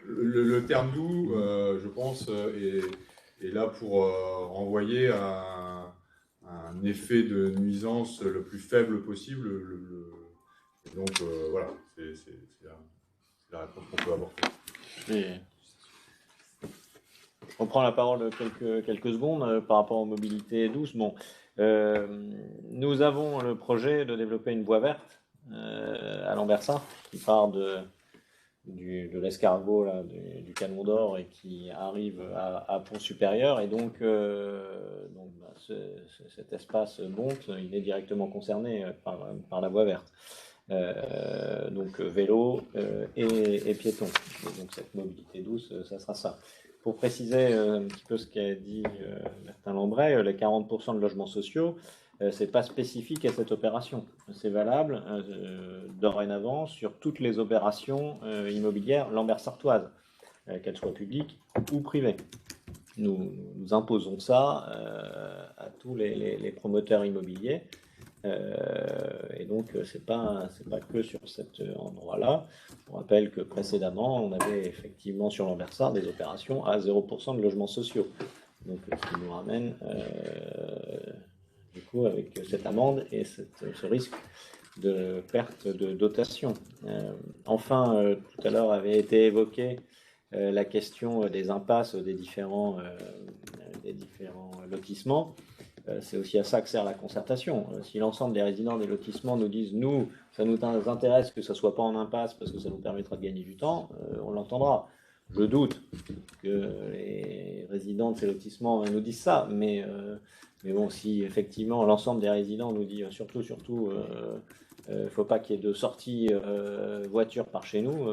le terme doux, je pense, est là pour renvoyer à un effet de nuisance le plus faible possible. Donc voilà, c'est la réponse qu'on peut apporter. Je reprends la parole quelques secondes par rapport aux mobilités douces. Bon, nous avons le projet de développer une voie verte à Lambersart qui part de l'escargot du Canon d'Or et qui arrive à Pont-Supérieur. Et donc cet espace monte, il est directement concerné par la voie verte. Donc vélo et piéton. Et donc cette mobilité douce, ça sera ça. Pour préciser un petit peu ce qu'a dit Martin Lambray, les 40% de logements sociaux, c'est pas spécifique à cette opération. C'est valable dorénavant sur toutes les opérations immobilières lambersartoises, qu'elles soient publiques ou privées. Nous imposons ça à tous les promoteurs immobiliers. Et donc, c'est pas que sur cet endroit-là. On rappelle que précédemment, on avait effectivement sur Lambersart des opérations à 0% de logements sociaux. Donc, ce qui nous ramène, du coup, avec cette amende et ce risque de perte de dotation. Enfin, tout à l'heure avait été évoquée la question des impasses des différents lotissements. C'est aussi à ça que sert la concertation. Si l'ensemble des résidents des lotissements nous disent « nous, ça nous intéresse que ça ne soit pas en impasse parce que ça nous permettra de gagner du temps », on l'entendra. Je doute que les résidents de ces lotissements nous disent ça, mais bon, si effectivement l'ensemble des résidents nous dit surtout, il ne faut pas qu'il y ait de sortie voiture par chez nous,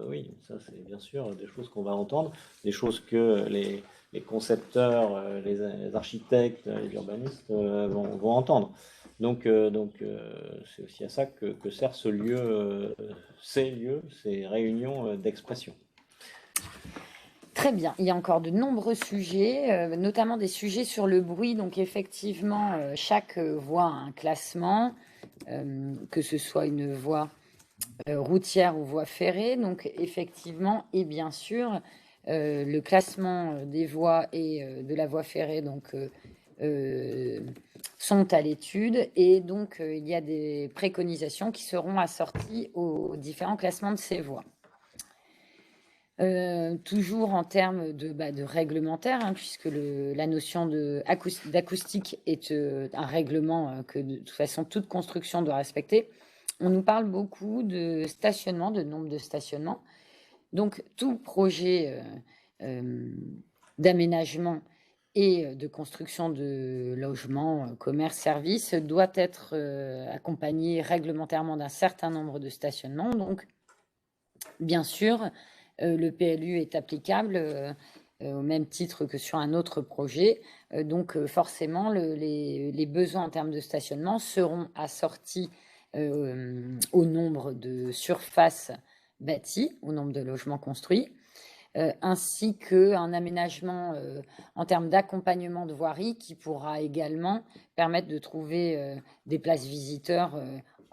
oui, ça c'est bien sûr des choses qu'on va entendre, des choses que les concepteurs, les architectes, les urbanistes vont entendre. Donc c'est aussi à ça que sert ce lieu, ces réunions d'expression. Très bien. Il y a encore de nombreux sujets, notamment des sujets sur le bruit. Donc effectivement, chaque voie a un classement, que ce soit une voie routière ou voie ferrée. Donc effectivement, et bien sûr, le classement des voies et de la voie ferrée sont à l'étude. Et donc, il y a des préconisations qui seront assorties aux différents classements de ces voies. Toujours en termes de réglementaire, hein, puisque la notion d'acoustique est un règlement que de toute façon toute construction doit respecter. On nous parle beaucoup de stationnement, de nombre de stationnements. Donc tout projet d'aménagement et de construction de logements, commerces, services doit être accompagné réglementairement d'un certain nombre de stationnements. Donc bien sûr, le PLU est applicable au même titre que sur un autre projet. Donc forcément, les besoins en termes de stationnement seront assortis au nombre de surfaces bâties, au nombre de logements construits, ainsi qu'un aménagement en termes d'accompagnement de voirie qui pourra également permettre de trouver des places visiteurs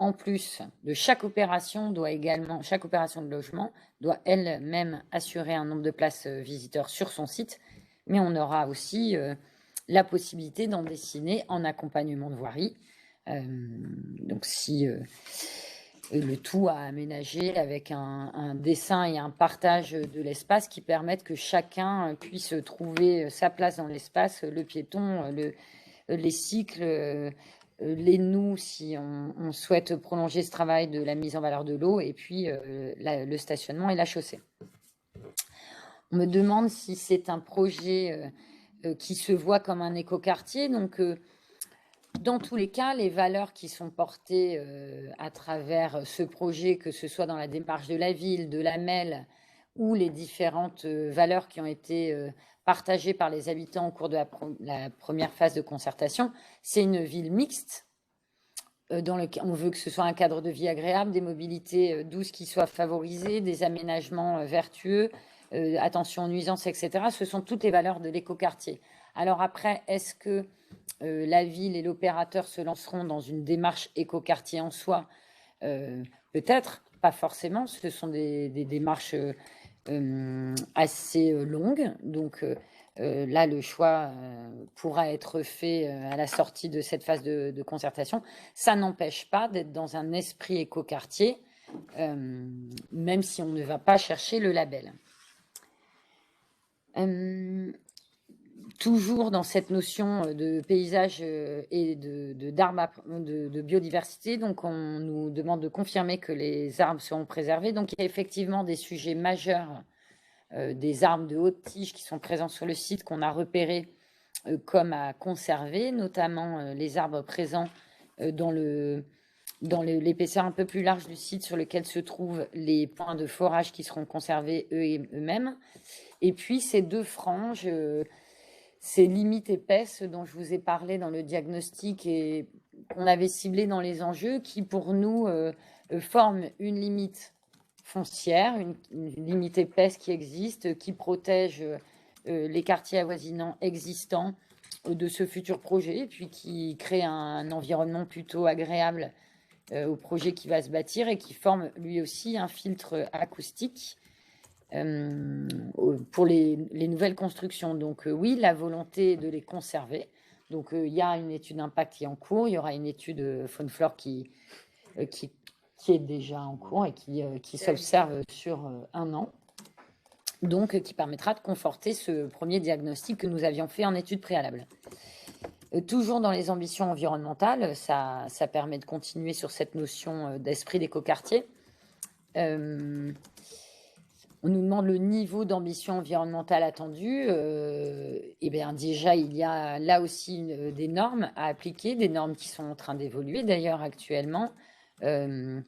en plus de chaque opération de logement doit elle-même assurer un nombre de places visiteurs sur son site, mais on aura aussi la possibilité d'en dessiner en accompagnement de voirie. Donc si le tout à aménager avec un dessin et un partage de l'espace qui permettent que chacun puisse trouver sa place dans l'espace, le piéton, les cycles, nous, si on souhaite prolonger ce travail de la mise en valeur de l'eau, et puis le stationnement et la chaussée. On me demande si c'est un projet qui se voit comme un écoquartier. Donc, dans tous les cas, les valeurs qui sont portées à travers ce projet, que ce soit dans la démarche de la ville, de la MEL, ou les différentes valeurs qui ont été partagées par les habitants au cours de la première phase de concertation, c'est une ville mixte dans lequel on veut que ce soit un cadre de vie agréable, des mobilités douces qui soient favorisées, des aménagements vertueux, attention aux nuisances, etc. Ce sont toutes les valeurs de l'écoquartier. Alors après, est-ce que la ville et l'opérateur se lanceront dans une démarche écoquartier en soi? Peut-être, pas forcément. Ce sont des démarches assez longues. Donc là, le choix pourra être fait à la sortie de cette phase de concertation. Ça n'empêche pas d'être dans un esprit écoquartier, même si on ne va pas chercher le label. Toujours dans cette notion de paysage et de biodiversité, donc on nous demande de confirmer que les arbres seront préservés. Donc il y a effectivement des sujets majeurs, des arbres de haute tige qui sont présents sur le site qu'on a repérés comme à conserver, notamment les arbres présents dans l'épaisseur un peu plus large du site sur lequel se trouvent les points de forage qui seront conservés eux-mêmes. Et puis ces deux franges, ces limites épaisses dont je vous ai parlé dans le diagnostic et qu'on avait ciblé dans les enjeux, qui pour nous forment une limite foncière, une limite épaisse qui existe, qui protège les quartiers avoisinants existants de ce futur projet, et puis qui crée un environnement plutôt agréable au projet qui va se bâtir et qui forme lui aussi un filtre acoustique pour les nouvelles constructions. Donc oui, la volonté de les conserver. Donc il y a une étude d'impact qui est en cours, il y aura une étude faune-flore qui est déjà en cours et qui s'observe sur un an, donc qui permettra de conforter ce premier diagnostic que nous avions fait en étude préalable. Toujours dans les ambitions environnementales, ça permet de continuer sur cette notion d'esprit d'écoquartier. On nous demande le niveau d'ambition environnementale attendu. Eh bien, déjà, il y a là aussi des normes à appliquer, des normes qui sont en train d'évoluer d'ailleurs actuellement. De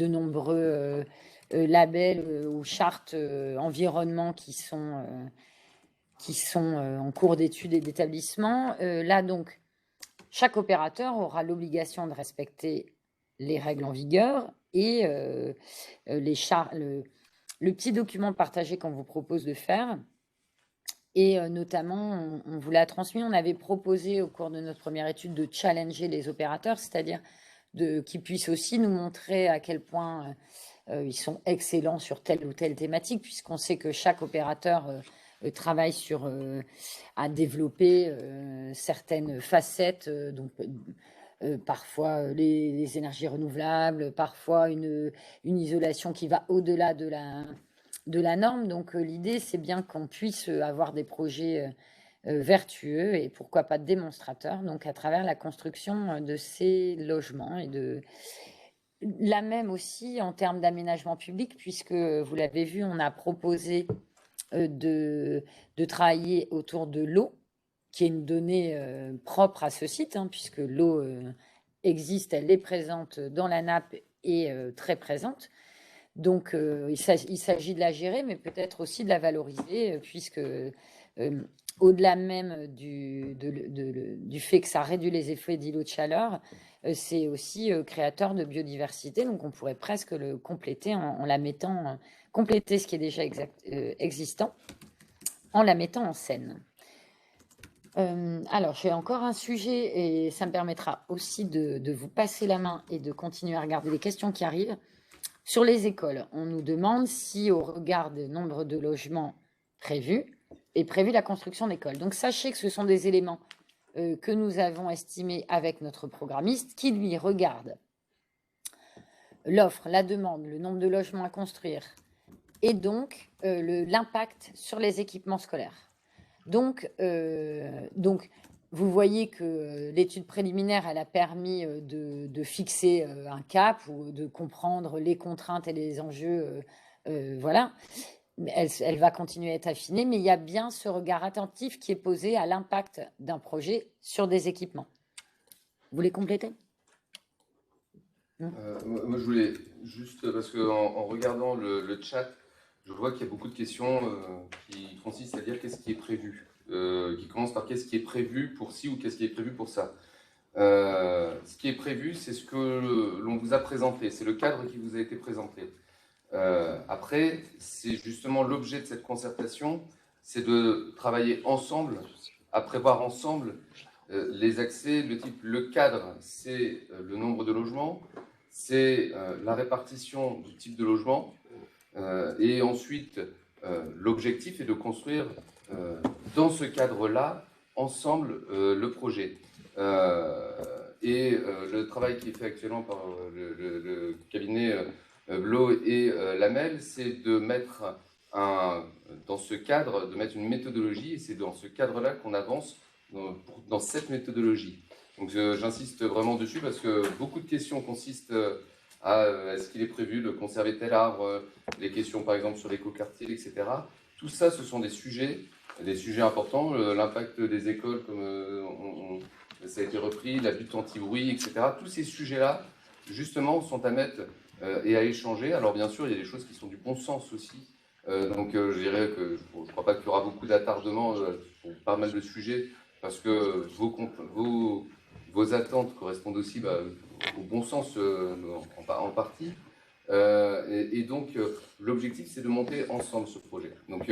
nombreux labels ou chartes environnement qui sont en cours d'études et d'établissement. Là, donc, chaque opérateur aura l'obligation de respecter les règles en vigueur et le petit document partagé qu'on vous propose de faire. Et notamment, on vous l'a transmis, on avait proposé au cours de notre première étude de challenger les opérateurs, c'est-à-dire qu'ils puissent aussi nous montrer à quel point ils sont excellents sur telle ou telle thématique, puisqu'on sait que chaque opérateur travaille à développer certaines facettes, donc parfois les énergies renouvelables, parfois une isolation qui va au-delà de la norme. Donc l'idée, c'est bien qu'on puisse avoir des projets vertueux et pourquoi pas démonstrateurs, donc à travers la construction de ces logements et de la même aussi en termes d'aménagement public, puisque vous l'avez vu, on a proposé de travailler autour de l'eau, qui est une donnée propre à ce site, puisque l'eau existe, elle est présente dans la nappe et très présente. Donc, il s'agit de la gérer, mais peut-être aussi de la valoriser, puisque au-delà même du fait que ça réduit les effets d'îlots de chaleur, c'est aussi créateur de biodiversité. Donc, on pourrait presque le compléter en la mettant, compléter ce qui est déjà existant, en la mettant en scène. Alors, j'ai encore un sujet et ça me permettra aussi de vous passer la main et de continuer à regarder les questions qui arrivent. Sur les écoles, on nous demande si, au regard du nombre de logements prévus, est prévue la construction d'écoles. Donc, sachez que ce sont des éléments que nous avons estimés avec notre programmiste qui, lui, regarde l'offre, la demande, le nombre de logements à construire et donc l'impact sur les équipements scolaires. Donc vous voyez que l'étude préliminaire, elle a permis de fixer un cap ou de comprendre les contraintes et les enjeux. Voilà. Elle va continuer à être affinée, mais il y a bien ce regard attentif qui est posé à l'impact d'un projet sur des équipements. Vous voulez compléter? Moi, je voulais juste, parce qu'en regardant le chat, je vois qu'il y a beaucoup de questions qui consistent à dire qu'est-ce qui est prévu, qui commencent par qu'est-ce qui est prévu pour ci ou qu'est-ce qui est prévu pour ça. Ce qui est prévu, c'est ce que l'on vous a présenté, c'est le cadre qui vous a été présenté. Après, c'est justement l'objet de cette concertation, c'est de travailler ensemble, à prévoir ensemble les accès, le cadre, c'est le nombre de logements, c'est la répartition du type de logement, et ensuite l'objectif est de construire dans ce cadre-là, ensemble, le projet. Le travail qui est fait actuellement par le cabinet Blo et Lamel, c'est de mettre dans ce cadre, de mettre une méthodologie, et c'est dans ce cadre-là qu'on avance dans cette méthodologie. Donc j'insiste vraiment dessus parce que beaucoup de questions consistent à est-ce qu'il est prévu de conserver tel arbre, les questions par exemple sur l'écoquartier, etc. Tout ça, ce sont des sujets importants, l'impact des écoles, comme ça a été repris, la lutte anti-bruit, etc. Tous ces sujets-là, justement, sont à mettre et à échanger. Alors bien sûr, il y a des choses qui sont du bon sens aussi. Je dirais que je ne crois pas qu'il y aura beaucoup d'attardement pour pas mal de sujets, parce que vos attentes correspondent aussi au bon sens en partie. Donc, l'objectif, c'est de monter ensemble ce projet. Donc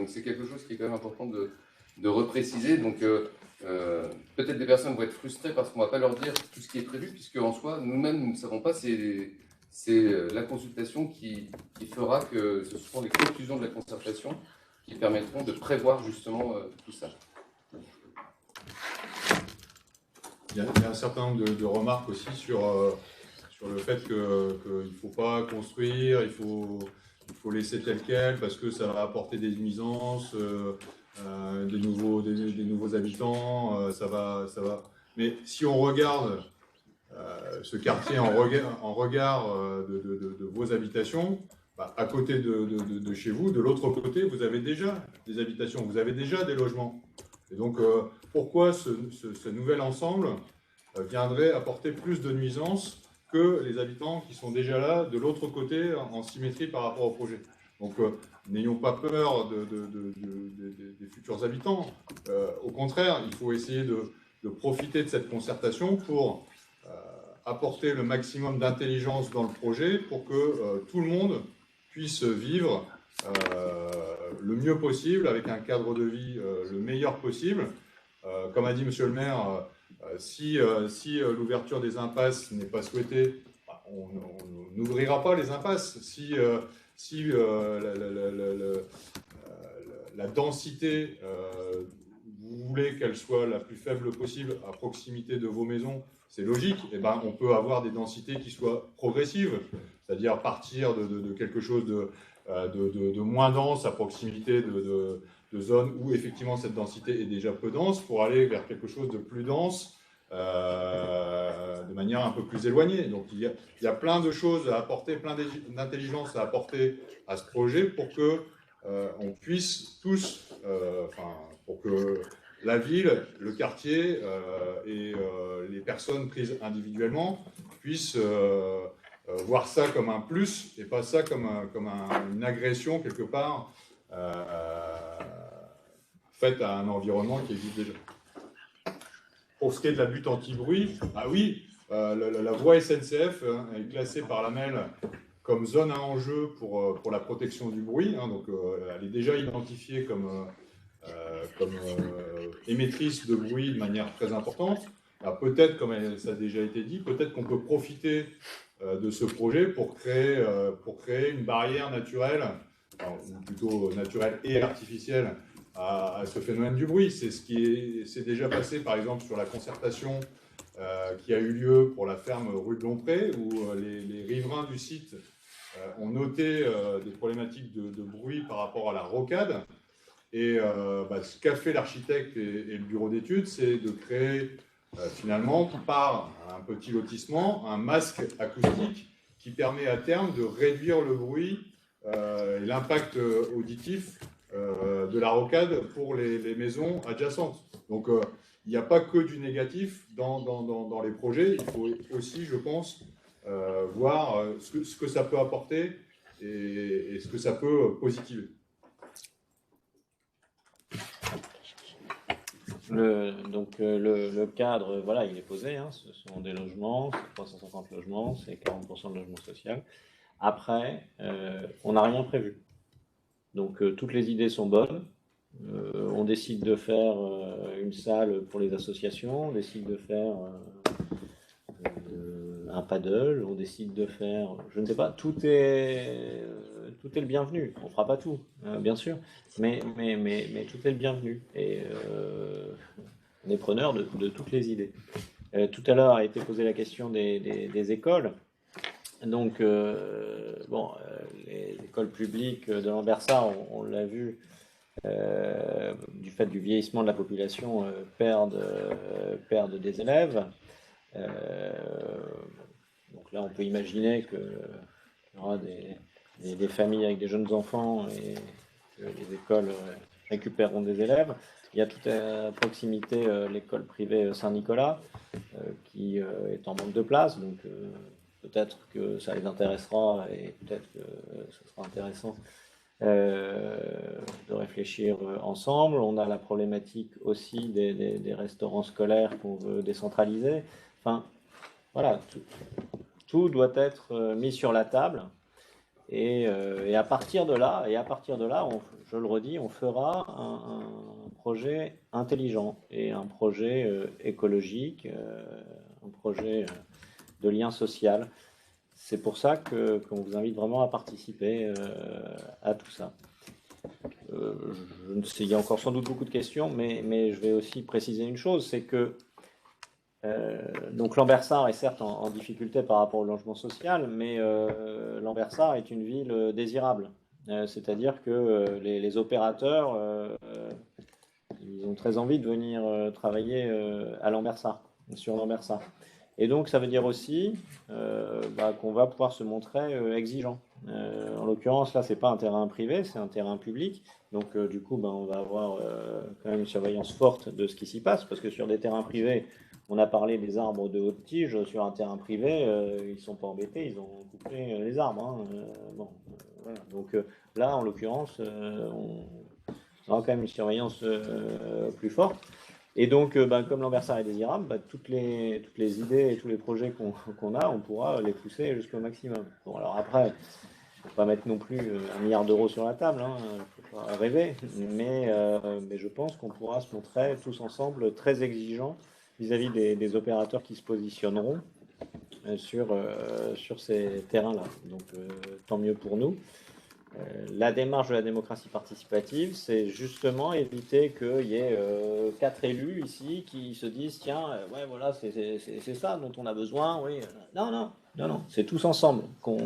c'est quelque chose qui est quand même important de repréciser. Donc, peut-être des personnes vont être frustrées parce qu'on ne va pas leur dire tout ce qui est prévu, puisque en soi, nous-mêmes, nous ne savons pas. C'est la consultation qui fera que ce seront les conclusions de la concertation qui permettront de prévoir justement tout ça. Il y a un certain nombre de remarques aussi sur le fait qu'il ne faut pas construire, il faut laisser tel quel parce que ça va apporter des nuisances, des nouveaux habitants, ça va. Mais si on regarde ce quartier en regard de vos habitations, à côté de chez vous, de l'autre côté, vous avez déjà des habitations, vous avez déjà des logements. Et donc, pourquoi ce nouvel ensemble viendrait apporter plus de nuisances que les habitants qui sont déjà là, de l'autre côté, en symétrie par rapport au projet? Donc, n'ayons pas peur des futurs habitants. Au contraire, il faut essayer de profiter de cette concertation pour apporter le maximum d'intelligence dans le projet pour que tout le monde puisse vivre le mieux possible, avec un cadre de vie le meilleur possible. Comme a dit Monsieur le maire, si l'ouverture des impasses n'est pas souhaitée, on n'ouvrira pas les impasses. Si la densité, vous voulez qu'elle soit la plus faible possible à proximité de vos maisons, c'est logique. Et on peut avoir des densités qui soient progressives, c'est-à-dire partir de quelque chose de moins dense à proximité de zones où effectivement cette densité est déjà peu dense pour aller vers quelque chose de plus dense de manière un peu plus éloignée. Donc il y a plein de choses à apporter, plein d'intelligence à apporter à ce projet pour que on puisse tous, pour que la ville, le quartier et les personnes prises individuellement puissent voir ça comme un plus et pas ça comme une agression quelque part faite à un environnement qui existe déjà. Pour ce qui est de la lutte anti-bruit, oui, la voie SNCF est classée par l'AMEL comme zone à enjeu pour la protection du bruit. Donc, elle est déjà identifiée comme émettrice de bruit de manière très importante. Peut-être, comme ça a déjà été dit, peut-être qu'on peut profiter de ce projet pour créer une barrière naturelle, ou plutôt naturelle et artificielle, à ce phénomène du bruit. C'est ce qui s'est déjà passé, par exemple, sur la concertation qui a eu lieu pour la ferme rue de Lompré, où les riverains du site ont noté des problématiques de bruit par rapport à la rocade. Et ce qu'a fait l'architecte et le bureau d'études, c'est de créer finalement, par un petit lotissement, un masque acoustique qui permet à terme de réduire le bruit et l'impact auditif de la rocade pour les maisons adjacentes. Donc, il n'y a pas que du négatif dans les projets. Il faut aussi, je pense, voir ce que ça peut apporter et ce que ça peut positiver. Le cadre, voilà, il est posé. Hein. Ce sont des logements, c'est 350 logements, c'est 40% de logement social. Après, on n'a rien prévu. Donc, toutes les idées sont bonnes. On décide de faire une salle pour les associations, on décide de faire un paddle, on décide de faire, je ne sais pas, tout est le bienvenu. On ne fera pas tout, bien sûr, mais tout est le bienvenu. Et on est preneur de toutes les idées. Tout à l'heure a été posée la question des écoles. Donc, les écoles publiques de Lambersart, on l'a vu, du fait du vieillissement de la population, perdent des élèves. Donc là, on peut imaginer qu'il y aura des familles avec des jeunes enfants et que les écoles récupéreront des élèves. Il y a tout à proximité l'école privée Saint-Nicolas qui est en manque de place, donc peut-être que ça les intéressera et peut-être que ce sera intéressant de réfléchir ensemble. On a la problématique aussi des restaurants scolaires qu'on veut décentraliser. Enfin, voilà, tout doit être mis sur la table. Et à partir de là, je le redis, on fera un projet intelligent et un projet écologique, un projet de lien social. C'est pour ça qu'on vous invite vraiment à participer à tout ça. Je ne sais, il y a encore sans doute beaucoup de questions, mais je vais aussi préciser une chose, c'est que donc Lambersart est certes en difficulté par rapport au logement social, mais Lambersart est une ville désirable. C'est-à-dire que les opérateurs, ils ont très envie de venir travailler à Lambersart, sur Lambersart. Et donc ça veut dire aussi qu'on va pouvoir se montrer exigeant. En l'occurrence, là, c'est pas un terrain privé, c'est un terrain public. Donc du coup, on va avoir quand même une surveillance forte de ce qui s'y passe, parce que sur des terrains privés, on a parlé des arbres de haute tige. Sur un terrain privé, ils ne sont pas embêtés, ils ont coupé les arbres. Hein. Voilà. Donc là, en l'occurrence, on aura quand même une surveillance plus forte. Et donc, comme Lambersart est désirable, toutes les idées et tous les projets qu'on a, on pourra les pousser jusqu'au maximum. Bon, alors après, il ne faut pas mettre non plus 1 milliard d'euros sur la table, hein, faut pas rêver, mais je pense qu'on pourra se montrer tous ensemble très exigeants vis-à-vis des opérateurs qui se positionneront sur ces terrains-là. Donc, tant mieux pour nous. La démarche de la démocratie participative, c'est justement éviter qu'il y ait 4 élus ici qui se disent tiens, ouais, voilà, c'est ça dont on a besoin. Oui. Non, c'est tous ensemble qu'on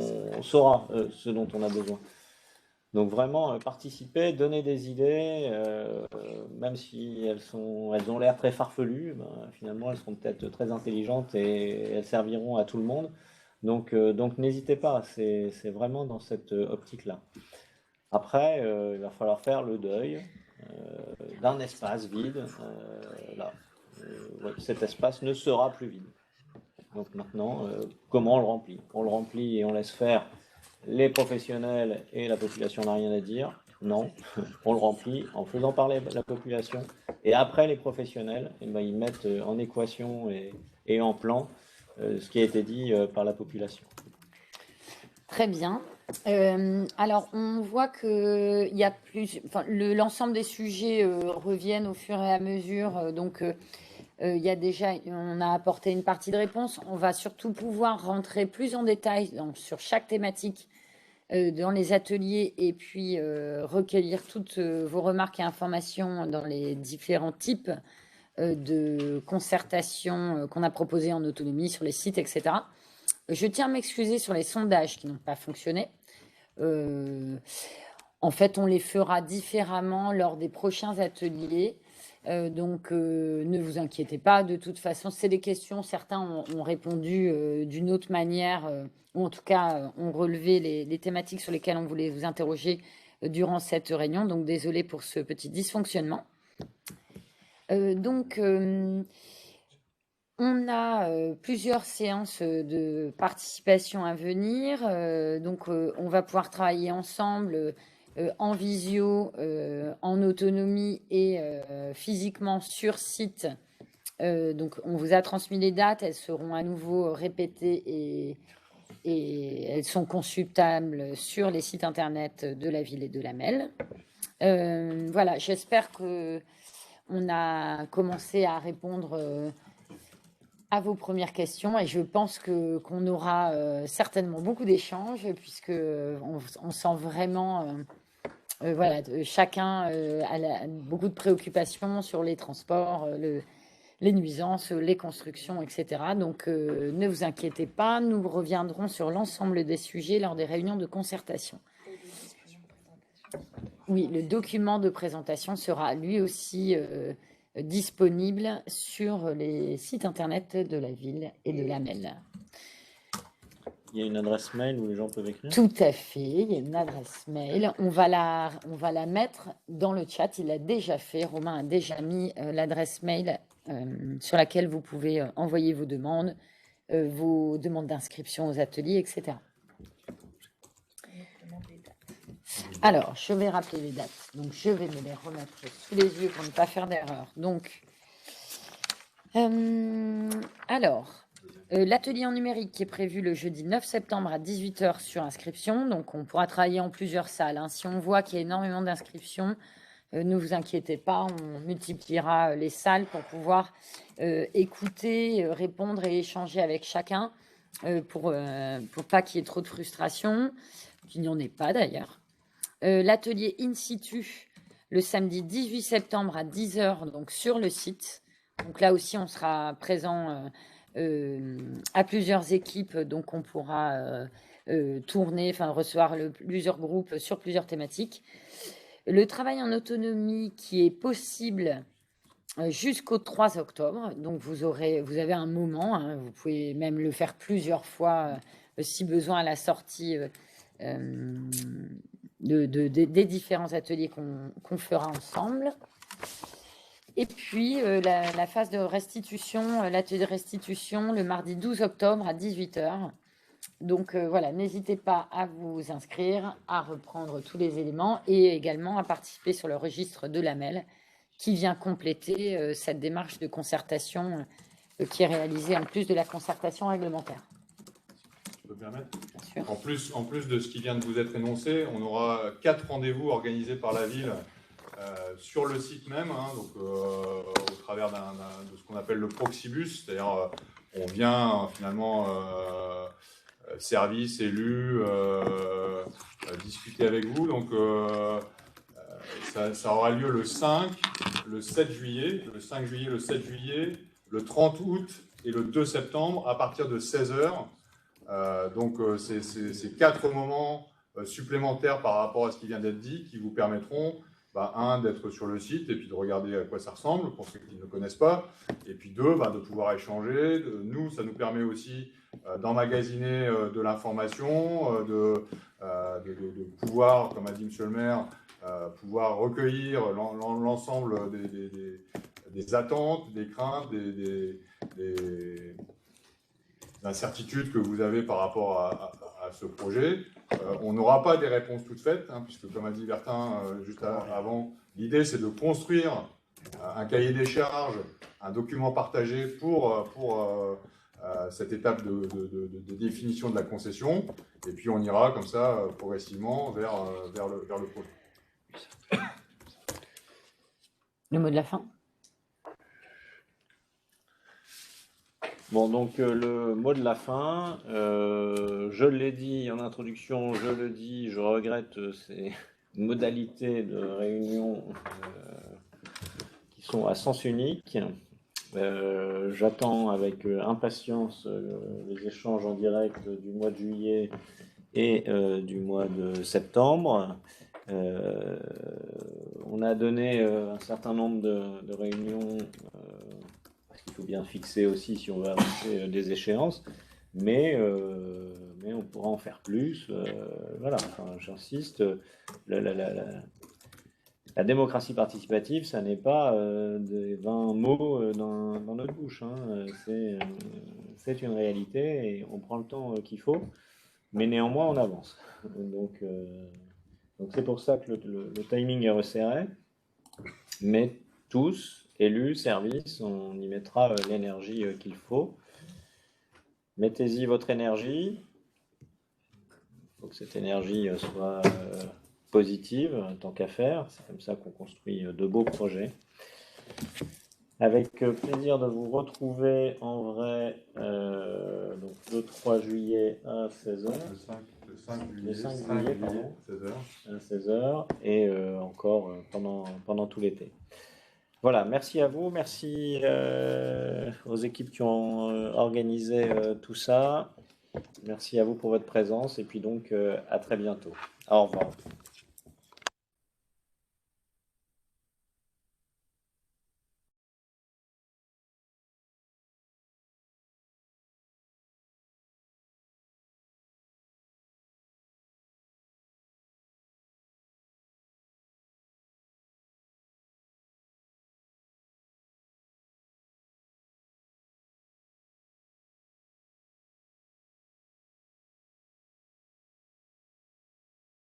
saura ce dont on a besoin. Donc vraiment participer, donner des idées, même si elles ont l'air très farfelues, finalement elles seront peut-être très intelligentes et elles serviront à tout le monde. Donc n'hésitez pas, c'est vraiment dans cette optique-là. Après, il va falloir faire le deuil d'un espace vide. Là. Cet espace ne sera plus vide. Donc maintenant, comment on le remplit? On le remplit et on laisse faire les professionnels et la population n'a rien à dire. Non, on le remplit en faisant parler la population. Et après, les professionnels, ils mettent en équation et en plan ce qui a été dit par la population. Très bien. Alors, on voit que il y a l'ensemble des sujets reviennent au fur et à mesure. Donc, il y a déjà, on a apporté une partie de réponse. On va surtout pouvoir rentrer plus en détail sur chaque thématique dans les ateliers et puis recueillir toutes vos remarques et informations dans les différents types de concertation qu'on a proposé en autonomie sur les sites, etc. Je tiens à m'excuser sur les sondages qui n'ont pas fonctionné. En fait, on les fera différemment lors des prochains ateliers. Donc, ne vous inquiétez pas. De toute façon, c'est des questions. Certains ont répondu d'une autre manière, ou en tout cas ont relevé les thématiques sur lesquelles on voulait vous interroger durant cette réunion. Donc, désolé pour ce petit dysfonctionnement. On a plusieurs séances de participation à venir. On va pouvoir travailler ensemble en visio, en autonomie et physiquement sur site. Donc, on vous a transmis les dates. Elles seront à nouveau répétées et elles sont consultables sur les sites internet de la ville et de la MEL. Voilà, j'espère que on a commencé à répondre à vos premières questions et je pense qu'on aura certainement beaucoup d'échanges puisque on sent vraiment voilà, chacun a beaucoup de préoccupations sur les transports, les nuisances, les constructions, etc. Donc ne vous inquiétez pas, nous reviendrons sur l'ensemble des sujets lors des réunions de concertation. Oui, le document de présentation sera lui aussi disponible sur les sites internet de la ville et de la MEL. Il y a une adresse mail où les gens peuvent écrire? Tout à fait, il y a une adresse mail. On va la mettre dans le chat. Il l'a déjà fait. Romain a déjà mis l'adresse mail sur laquelle vous pouvez envoyer vos demandes d'inscription aux ateliers, etc. Alors, je vais rappeler les dates. Donc, je vais me les remettre sous les yeux pour ne pas faire d'erreur. Donc, l'atelier en numérique qui est prévu le jeudi 9 septembre à 18 h sur inscription. Donc, on pourra travailler en plusieurs salles. Si on voit qu'il y a énormément d'inscriptions, ne vous inquiétez pas, on multipliera les salles pour pouvoir écouter, répondre et échanger avec chacun pour pas qu'il y ait trop de frustration, qu'il n'y en ait pas d'ailleurs. L'atelier in situ le samedi 18 septembre à 10 h donc sur le site. Donc là aussi, on sera présent à plusieurs équipes, donc on pourra tourner, recevoir plusieurs groupes sur plusieurs thématiques. Le travail en autonomie qui est possible jusqu'au 3 octobre. Donc vous avez un moment, vous pouvez même le faire plusieurs fois si besoin à la sortie des différents ateliers qu'on fera ensemble. Et puis la phase de restitution, l'atelier de restitution le mardi 12 octobre à 18 h. Donc voilà, n'hésitez pas à vous inscrire, à reprendre tous les éléments et également à participer sur le registre de la MEL qui vient compléter cette démarche de concertation qui est réalisée en plus de la concertation réglementaire. Je peux me permettre ? Bien sûr. En plus de ce qui vient de vous être énoncé, on aura 4 rendez-vous organisés par la ville sur le site même, au travers de ce qu'on appelle le proxybus, c'est-à-dire on vient finalement service, élus, discuter avec vous. Donc ça aura lieu le 5, le 7 juillet, le 5 juillet, le 7 juillet, le 30 août et le 2 septembre à partir de 16 h. Donc c'est 4 moments supplémentaires par rapport à ce qui vient d'être dit qui vous permettront d'être sur le site et puis de regarder à quoi ça ressemble pour ceux qui ne connaissent pas, et puis de pouvoir échanger. Nous, ça nous permet aussi d'emmagasiner de l'information, de pouvoir, comme a dit Monsieur le maire, pouvoir recueillir l'ensemble des attentes, des craintes, des incertitudes que vous avez par rapport à ce projet. On n'aura pas des réponses toutes faites, puisque comme a dit Bertin juste avant, l'idée c'est de construire un cahier des charges, un document partagé pour cette étape de définition de la concession, et puis on ira comme ça progressivement vers le projet. Le mot de la fin ? Bon, donc le mot de la fin, je l'ai dit en introduction, je le dis, je regrette ces modalités de réunion qui sont à sens unique. J'attends avec impatience les échanges en direct du mois de juillet et du mois de septembre. On a donné un certain nombre de réunions, parce qu'il faut bien fixer aussi si on veut avancer des échéances, mais on pourra en faire plus. Voilà, enfin, j'insiste, la démocratie participative, ça n'est pas des 20 mots dans notre bouche, hein. C'est une réalité et on prend le temps qu'il faut, mais néanmoins on avance. Donc c'est pour ça que le timing est resserré, mais tous, élus, services, on y mettra l'énergie qu'il faut. Mettez-y votre énergie. Il faut que cette énergie soit positive, tant qu'à faire. C'est comme ça qu'on construit de beaux projets. Avec plaisir de vous retrouver en vrai donc le 3 juillet à 16h. Le 5 Le juillet, 5 juillet, pardon. 16h. À 16h et encore pendant tout l'été. Voilà, merci à vous, merci aux équipes qui ont organisé tout ça. Merci à vous pour votre présence et puis donc à très bientôt. Au revoir.